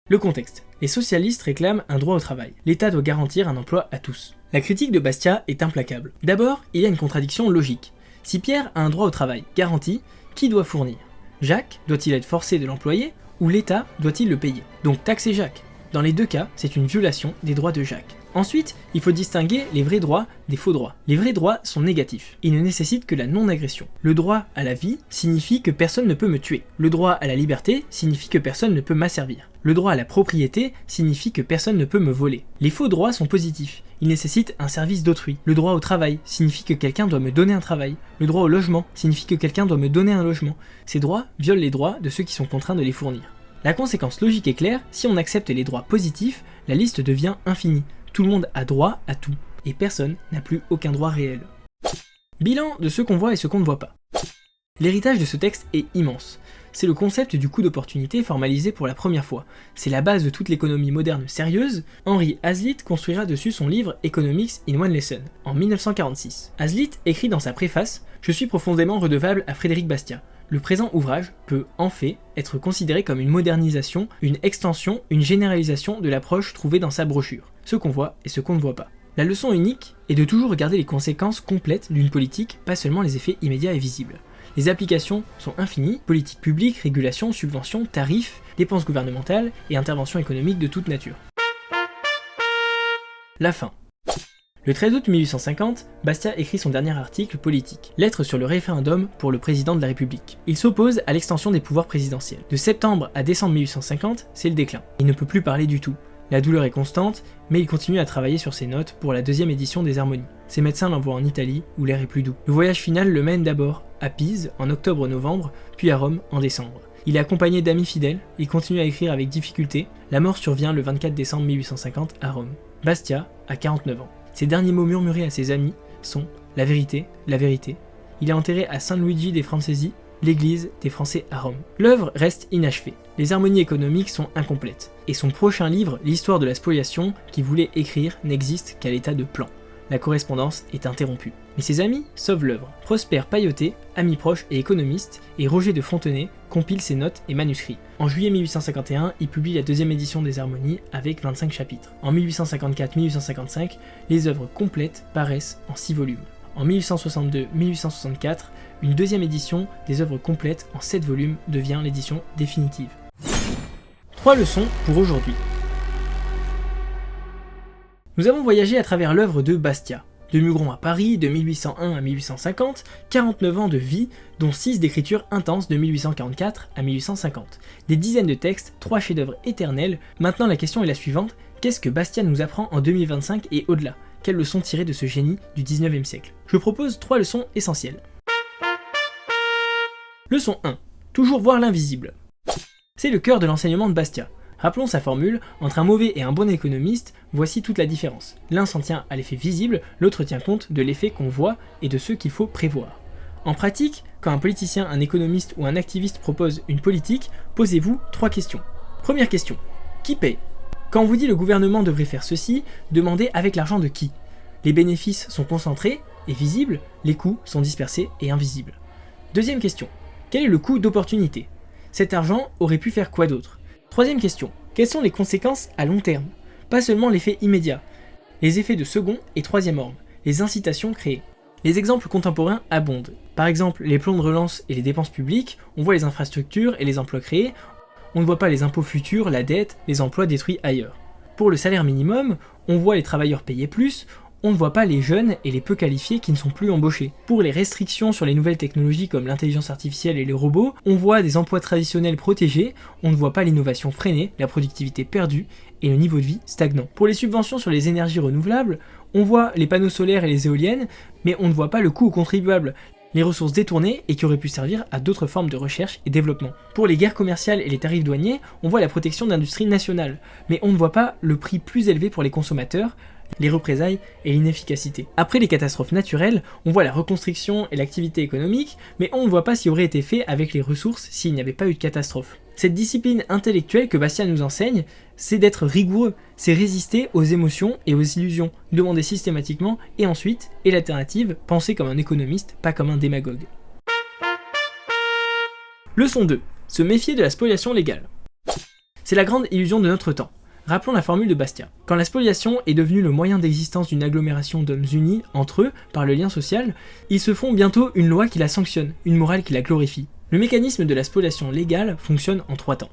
Le contexte. Les socialistes réclament un droit au travail. L'État doit garantir un emploi à tous. La critique de Bastia est implacable. D'abord, il y a une contradiction logique. Si Pierre a un droit au travail garanti, qui doit fournir ? Jacques doit-il être forcé de l'employer ou l'État doit-il le payer ? Donc taxer Jacques. Dans les deux cas, c'est une violation des droits de Jacques. Ensuite, il faut distinguer les vrais droits des faux droits. Les vrais droits sont négatifs. Ils ne nécessitent que la non-agression. Le droit à la vie signifie que personne ne peut me tuer. Le droit à la liberté signifie que personne ne peut m'asservir. Le droit à la propriété signifie que personne ne peut me voler. Les faux droits sont positifs. Ils nécessitent un service d'autrui. Le droit au travail signifie que quelqu'un doit me donner un travail. Le droit au logement signifie que quelqu'un doit me donner un logement. Ces droits violent les droits de ceux qui sont contraints de les fournir. La conséquence logique est claire, si on accepte les droits positifs, la liste devient infinie. Tout le monde a droit à tout, et personne n'a plus aucun droit réel. Bilan de ce qu'on voit et ce qu'on ne voit pas. L'héritage de ce texte est immense. C'est le concept du coût d'opportunité formalisé pour la première fois. C'est la base de toute l'économie moderne sérieuse. Henry Hazlitt construira dessus son livre Economics in One Lesson, en 1946. Hazlitt écrit dans sa préface « Je suis profondément redevable à Frédéric Bastia. Le présent ouvrage peut, en fait, être considéré comme une modernisation, une extension, une généralisation de l'approche trouvée dans sa brochure, ce qu'on voit et ce qu'on ne voit pas. La leçon unique est de toujours regarder les conséquences complètes d'une politique, pas seulement les effets immédiats et visibles. Les applications sont infinies, politiques publiques, régulations, subventions, tarifs, dépenses gouvernementales et interventions économiques de toute nature. La fin. Le 13 août 1850, Bastia écrit son dernier article politique, Lettre sur le référendum pour le président de la République. Il s'oppose à l'extension des pouvoirs présidentiels. De septembre à décembre 1850, c'est le déclin. Il ne peut plus parler du tout. La douleur est constante, mais il continue à travailler sur ses notes pour la 2e édition des Harmonies. Ses médecins l'envoient en Italie, où l'air est plus doux. Le voyage final le mène d'abord à Pise, en octobre-novembre, puis à Rome, en décembre. Il est accompagné d'amis fidèles, il continue à écrire avec difficulté. La mort survient le 24 décembre 1850 à Rome. Bastia a 49 ans. Ses derniers mots murmurés à ses amis sont « La vérité, la vérité ». Il est enterré à San Luigi dei Francesi, l'église des Français à Rome. L'œuvre reste inachevée. Les harmonies économiques sont incomplètes. Et son prochain livre, L'histoire de la spoliation, qu'il voulait écrire, n'existe qu'à l'état de plan. La correspondance est interrompue. Mais ses amis sauvent l'œuvre. Prosper Pailloté, ami proche et économiste, et Roger de Fontenay compilent ses notes et manuscrits. En juillet 1851, il publie la 2e édition des Harmonies avec 25 chapitres. En 1854-1855, les œuvres complètes paraissent en 6 volumes. En 1862-1864, une 2e édition des œuvres complètes en 7 volumes devient l'édition définitive. 3 leçons pour aujourd'hui. Nous avons voyagé à travers l'œuvre de Bastia. de Mugron à Paris de 1801 à 1850, 49 ans de vie, dont 6 d'écriture intense de 1844 à 1850. Des dizaines de textes, 3 chefs-d'œuvre éternels. Maintenant la question est la suivante, qu'est-ce que Bastiat nous apprend en 2025 et au-delà? Quelles leçons tirer de ce génie du 19e siècle? Je propose 3 leçons essentielles. Leçon 1. Toujours voir l'invisible. C'est le cœur de l'enseignement de Bastiat. Rappelons sa formule, entre un mauvais et un bon économiste, voici toute la différence. L'un s'en tient à l'effet visible, l'autre tient compte de l'effet qu'on voit et de ceux qu'il faut prévoir. En pratique, quand un politicien, un économiste ou un activiste propose une politique, posez-vous 3 questions. Première question, qui paye? Quand on vous dit le gouvernement devrait faire ceci, demandez avec l'argent de qui? Les bénéfices sont concentrés et visibles, les coûts sont dispersés et invisibles. Deuxième question, quel est le coût d'opportunité? Cet argent aurait pu faire quoi d'autre? Troisième question, quelles sont les conséquences à long terme? Pas seulement l'effet immédiat, les effets de second et troisième ordre, les incitations créées. Les exemples contemporains abondent. Par exemple, les plans de relance et les dépenses publiques, on voit les infrastructures et les emplois créés, on ne voit pas les impôts futurs, la dette, les emplois détruits ailleurs. Pour le salaire minimum, on voit les travailleurs payer plus, on ne voit pas les jeunes et les peu qualifiés qui ne sont plus embauchés. Pour les restrictions sur les nouvelles technologies comme l'intelligence artificielle et les robots, on voit des emplois traditionnels protégés, on ne voit pas l'innovation freinée, la productivité perdue et le niveau de vie stagnant. Pour les subventions sur les énergies renouvelables, on voit les panneaux solaires et les éoliennes, mais on ne voit pas le coût aux contribuables, les ressources détournées et qui auraient pu servir à d'autres formes de recherche et développement. Pour les guerres commerciales et les tarifs douaniers, on voit la protection d'industries nationales, mais on ne voit pas le prix plus élevé pour les consommateurs, les représailles et l'inefficacité. Après les catastrophes naturelles, on voit la reconstruction et l'activité économique, mais on ne voit pas ce qui aurait été fait avec les ressources s'il n'y avait pas eu de catastrophe. Cette discipline intellectuelle que Bastiat nous enseigne, c'est d'être rigoureux, c'est résister aux émotions et aux illusions, demander systématiquement, et ensuite, et l'alternative, penser comme un économiste, pas comme un démagogue. Leçon 2. Se méfier de la spoliation légale. C'est la grande illusion de notre temps. Rappelons la formule de Bastiat. Quand la spoliation est devenue le moyen d'existence d'une agglomération d'hommes unis entre eux par le lien social, ils se font bientôt une loi qui la sanctionne, une morale qui la glorifie. Le mécanisme de la spoliation légale fonctionne en 3 temps.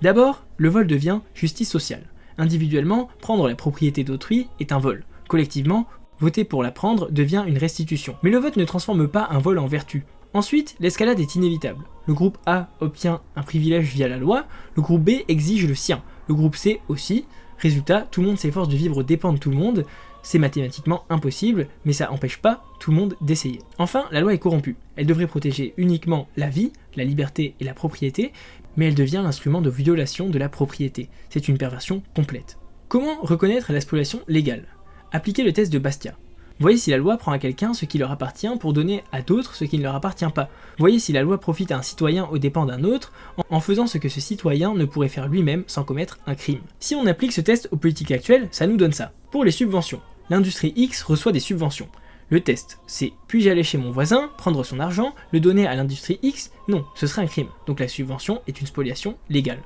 D'abord, le vol devient justice sociale. Individuellement, prendre la propriété d'autrui est un vol. Collectivement, voter pour la prendre devient une restitution. Mais le vote ne transforme pas un vol en vertu. Ensuite, l'escalade est inévitable. Le groupe A obtient un privilège via la loi, le groupe B exige le sien, le groupe C aussi. Résultat, tout le monde s'efforce de vivre aux dépens de tout le monde. C'est mathématiquement impossible, mais ça n'empêche pas tout le monde d'essayer. Enfin, la loi est corrompue. Elle devrait protéger uniquement la vie, la liberté et la propriété, mais elle devient l'instrument de violation de la propriété. C'est une perversion complète. Comment reconnaître la spoliation légale? Appliquer le test de Bastiat. Voyez si la loi prend à quelqu'un ce qui leur appartient pour donner à d'autres ce qui ne leur appartient pas. Voyez si la loi profite à un citoyen aux dépens d'un autre en faisant ce que ce citoyen ne pourrait faire lui-même sans commettre un crime. Si on applique ce test aux politiques actuelles, ça nous donne ça. Pour les subventions, l'industrie X reçoit des subventions. Le test, c'est puis-je aller chez mon voisin, prendre son argent, le donner à l'industrie X? Non, ce serait un crime. Donc la subvention est une spoliation légale.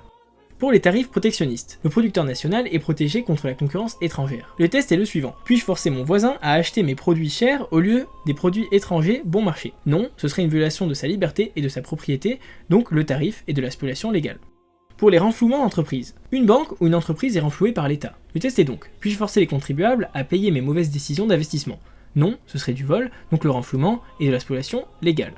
Pour les tarifs protectionnistes, le producteur national est protégé contre la concurrence étrangère. Le test est le suivant. Puis-je forcer mon voisin à acheter mes produits chers au lieu des produits étrangers bon marché? Non, ce serait une violation de sa liberté et de sa propriété, donc le tarif est de la spoliation légale. Pour les renflouements d'entreprises, une banque ou une entreprise est renflouée par l'État. Le test est donc, puis-je forcer les contribuables à payer mes mauvaises décisions d'investissement? Non, ce serait du vol, donc le renflouement est de la spoliation légale.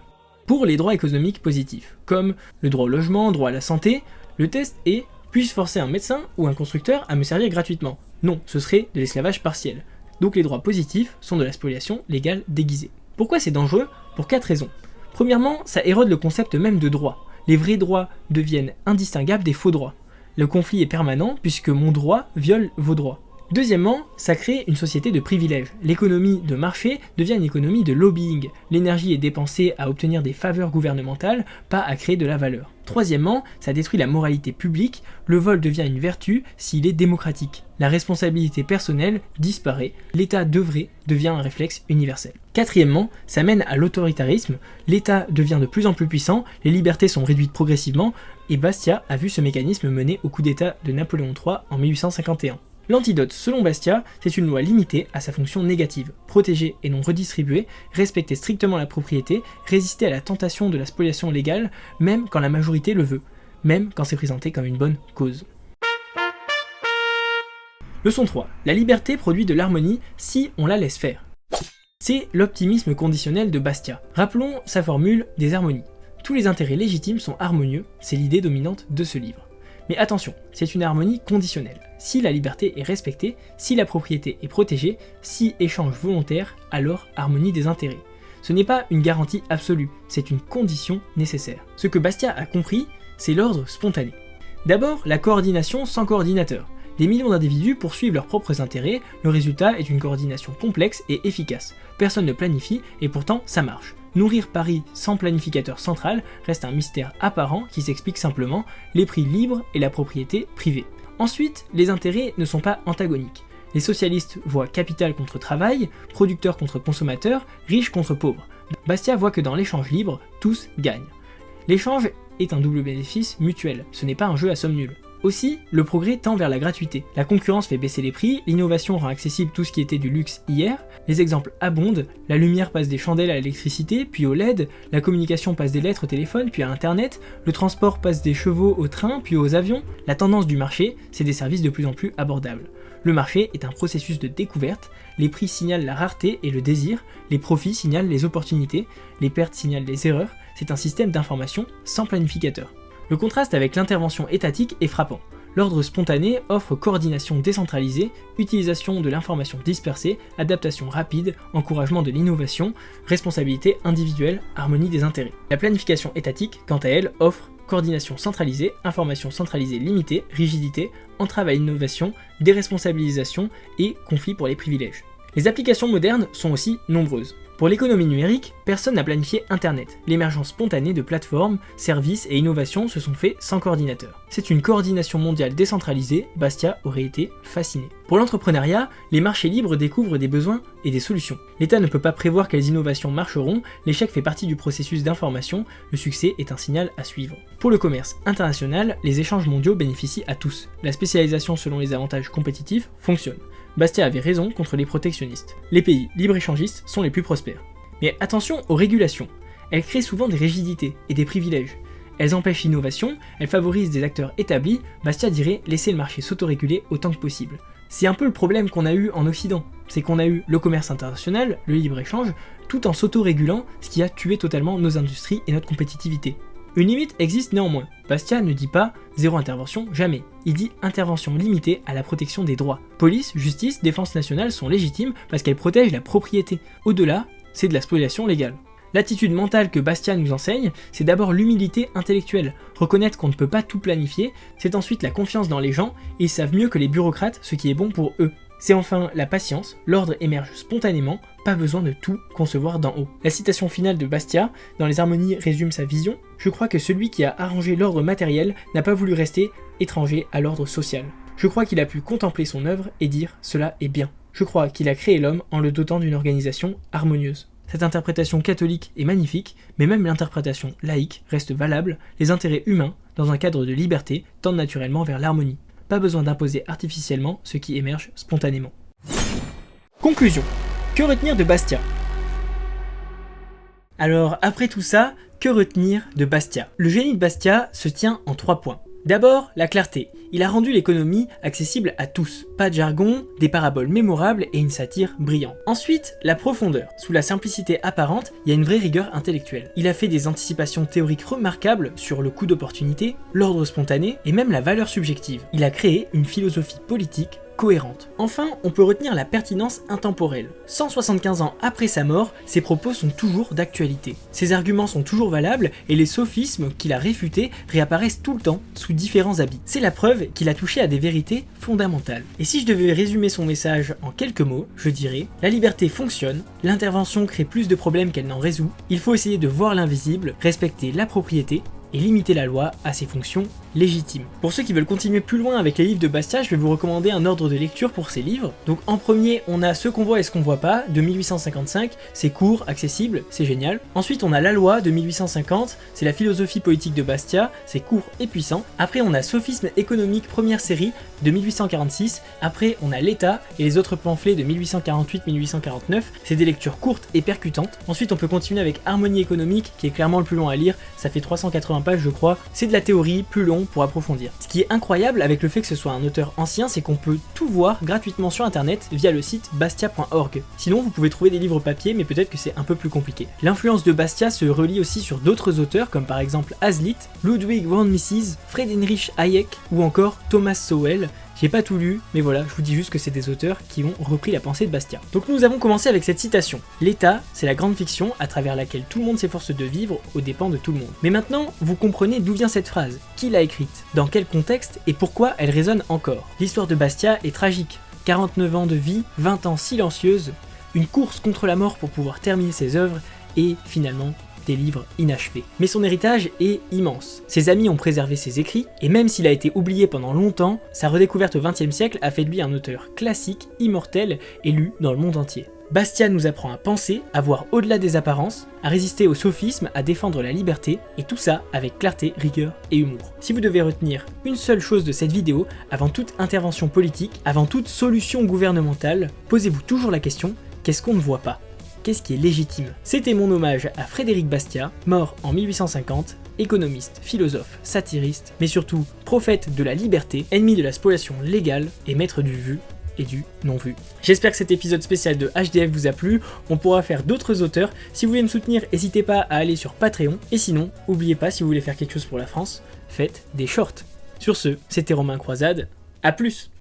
Pour les droits économiques positifs, comme le droit au logement, droit à la santé, le test est puis-je forcer un médecin ou un constructeur à me servir gratuitement? Non, ce serait de l'esclavage partiel. Donc les droits positifs sont de la spoliation légale déguisée. Pourquoi c'est dangereux? Pour 4 raisons. Premièrement, ça érode le concept même de droit. Les vrais droits deviennent indistinguables des faux droits. Le conflit est permanent puisque mon droit viole vos droits. Deuxièmement, ça crée une société de privilèges. L'économie de marché devient une économie de lobbying. L'énergie est dépensée à obtenir des faveurs gouvernementales, pas à créer de la valeur. Troisièmement, ça détruit la moralité publique. Le vol devient une vertu s'il est démocratique. La responsabilité personnelle disparaît. L'état d'œuvrer devient un réflexe universel. Quatrièmement, ça mène à l'autoritarisme. L'État devient de plus en plus puissant, les libertés sont réduites progressivement, et Bastiat a vu ce mécanisme mener au coup d'État de Napoléon III en 1851. L'antidote, selon Bastiat, c'est une loi limitée à sa fonction négative, protéger et non redistribuer, respecter strictement la propriété, résister à la tentation de la spoliation légale, même quand la majorité le veut, même quand c'est présenté comme une bonne cause. Leçon 3. La liberté produit de l'harmonie si on la laisse faire. C'est l'optimisme conditionnel de Bastiat. Rappelons sa formule des harmonies. Tous les intérêts légitimes sont harmonieux, c'est l'idée dominante de ce livre. Mais attention, c'est une harmonie conditionnelle. Si la liberté est respectée, si la propriété est protégée, si échange volontaire, alors harmonie des intérêts. Ce n'est pas une garantie absolue, c'est une condition nécessaire. Ce que Bastiat a compris, c'est l'ordre spontané. D'abord, la coordination sans coordinateur. Des millions d'individus poursuivent leurs propres intérêts, le résultat est une coordination complexe et efficace. Personne ne planifie et pourtant ça marche. Nourrir Paris sans planificateur central reste un mystère apparent qui s'explique simplement les prix libres et la propriété privée. Ensuite, les intérêts ne sont pas antagoniques. Les socialistes voient capital contre travail, producteur contre consommateur, riche contre pauvre. Bastiat voit que dans l'échange libre, tous gagnent. L'échange est un double bénéfice mutuel, ce n'est pas un jeu à somme nulle. Aussi, le progrès tend vers la gratuité. La concurrence fait baisser les prix, l'innovation rend accessible tout ce qui était du luxe hier, les exemples abondent, la lumière passe des chandelles à l'électricité, puis au LED, la communication passe des lettres au téléphone, puis à Internet, le transport passe des chevaux au train, puis aux avions. La tendance du marché, c'est des services de plus en plus abordables. Le marché est un processus de découverte, les prix signalent la rareté et le désir, les profits signalent les opportunités, les pertes signalent les erreurs, c'est un système d'information sans planificateur. Le contraste avec l'intervention étatique est frappant. L'ordre spontané offre coordination décentralisée, utilisation de l'information dispersée, adaptation rapide, encouragement de l'innovation, responsabilité individuelle, harmonie des intérêts. La planification étatique, quant à elle, offre coordination centralisée, information centralisée limitée, rigidité, entrave à l'innovation, déresponsabilisation et conflit pour les privilèges. Les applications modernes sont aussi nombreuses. Pour l'économie numérique, personne n'a planifié Internet. L'émergence spontanée de plateformes, services et innovations se sont faits sans coordinateur. C'est une coordination mondiale décentralisée, Bastiat aurait été fasciné. Pour l'entrepreneuriat, les marchés libres découvrent des besoins et des solutions. L'État ne peut pas prévoir quelles innovations marcheront, l'échec fait partie du processus d'information, le succès est un signal à suivre. Pour le commerce international, les échanges mondiaux bénéficient à tous. La spécialisation selon les avantages compétitifs fonctionne. Bastiat avait raison contre les protectionnistes. Les pays libre-échangistes sont les plus prospères. Mais attention aux régulations. Elles créent souvent des rigidités et des privilèges. Elles empêchent l'innovation, elles favorisent des acteurs établis, Bastiat dirait laisser le marché s'autoréguler autant que possible. C'est un peu le problème qu'on a eu en Occident, c'est qu'on a eu le commerce international, le libre-échange, tout en s'autorégulant, ce qui a tué totalement nos industries et notre compétitivité. Une limite existe néanmoins. Bastiat ne dit pas zéro intervention, jamais. Il dit intervention limitée à la protection des droits. Police, justice, défense nationale sont légitimes parce qu'elles protègent la propriété. Au-delà, c'est de la spoliation légale. L'attitude mentale que Bastiat nous enseigne, c'est d'abord l'humilité intellectuelle. Reconnaître qu'on ne peut pas tout planifier, c'est ensuite la confiance dans les gens, et ils savent mieux que les bureaucrates ce qui est bon pour eux. C'est enfin la patience, l'ordre émerge spontanément, pas besoin de tout concevoir d'en haut. La citation finale de Bastiat, dans les harmonies, résume sa vision. Je crois que celui qui a arrangé l'ordre matériel n'a pas voulu rester étranger à l'ordre social. Je crois qu'il a pu contempler son œuvre et dire « cela est bien ». Je crois qu'il a créé l'homme en le dotant d'une organisation harmonieuse. Cette interprétation catholique est magnifique, mais même l'interprétation laïque reste valable, les intérêts humains, dans un cadre de liberté, tendent naturellement vers l'harmonie. Pas besoin d'imposer artificiellement ce qui émerge spontanément. Conclusion. Que retenir de Bastiat ? Alors, après tout ça, que retenir de Bastiat ? Le génie de Bastiat se tient en 3 points. D'abord, la clarté. Il a rendu l'économie accessible à tous. Pas de jargon, des paraboles mémorables et une satire brillante. Ensuite, la profondeur. Sous la simplicité apparente, il y a une vraie rigueur intellectuelle. Il a fait des anticipations théoriques remarquables sur le coût d'opportunité, l'ordre spontané et même la valeur subjective. Il a créé une philosophie politique cohérente. Enfin, on peut retenir la pertinence intemporelle. 175 ans après sa mort, ses propos sont toujours d'actualité. Ses arguments sont toujours valables et les sophismes qu'il a réfutés réapparaissent tout le temps sous différents habits. C'est la preuve qu'il a touché à des vérités fondamentales. Et si je devais résumer son message en quelques mots, je dirais: la liberté fonctionne, l'intervention crée plus de problèmes qu'elle n'en résout, il faut essayer de voir l'invisible, respecter la propriété et limiter la loi à ses fonctions légitimes. Pour ceux qui veulent continuer plus loin avec les livres de Bastiat, je vais vous recommander un ordre de lecture pour ces livres. Donc en premier, on a Ce qu'on voit et ce qu'on voit pas de 1855, c'est court, accessible, c'est génial. Ensuite on a La loi de 1850, c'est la philosophie politique de Bastiat, c'est court et puissant. Après on a Sophisme économique première série de 1846, après on a L'État et les autres pamphlets de 1848-1849, c'est des lectures courtes et percutantes. Ensuite on peut continuer avec Harmonie économique qui est clairement le plus long à lire, ça fait 380 pages je crois, c'est de la théorie, plus long, pour approfondir. Ce qui est incroyable avec le fait que ce soit un auteur ancien, c'est qu'on peut tout voir gratuitement sur internet via le site bastia.org. Sinon vous pouvez trouver des livres papier, mais peut-être que c'est un peu plus compliqué. L'influence de Bastia se relie aussi sur d'autres auteurs comme par exemple Hazlitt, Ludwig von Mises, Friedrich Hayek ou encore Thomas Sowell. J'ai pas tout lu, mais voilà, je vous dis juste que c'est des auteurs qui ont repris la pensée de Bastia. Donc nous avons commencé avec cette citation. L'État, c'est la grande fiction à travers laquelle tout le monde s'efforce de vivre aux dépens de tout le monde. Mais maintenant, vous comprenez d'où vient cette phrase, qui l'a écrite, dans quel contexte et pourquoi elle résonne encore. L'histoire de Bastia est tragique. 49 ans de vie, 20 ans silencieuse, une course contre la mort pour pouvoir terminer ses œuvres et finalement des livres inachevés. Mais son héritage est immense. Ses amis ont préservé ses écrits, et même s'il a été oublié pendant longtemps, sa redécouverte au XXe siècle a fait de lui un auteur classique, immortel et lu dans le monde entier. Bastia nous apprend à penser, à voir au-delà des apparences, à résister au sophisme, à défendre la liberté, et tout ça avec clarté, rigueur et humour. Si vous devez retenir une seule chose de cette vidéo, avant toute intervention politique, avant toute solution gouvernementale, posez-vous toujours la question, qu'est-ce qu'on ne voit pas ? Qu'est-ce qui est légitime? C'était mon hommage à Frédéric Bastiat, mort en 1850, économiste, philosophe, satiriste, mais surtout prophète de la liberté, ennemi de la spoliation légale et maître du vu et du non-vu. J'espère que cet épisode spécial de HDF vous a plu, on pourra faire d'autres auteurs. Si vous voulez me soutenir, n'hésitez pas à aller sur Patreon, et sinon, n'oubliez pas, si vous voulez faire quelque chose pour la France, faites des shorts. Sur ce, c'était Romain Croisade, à plus!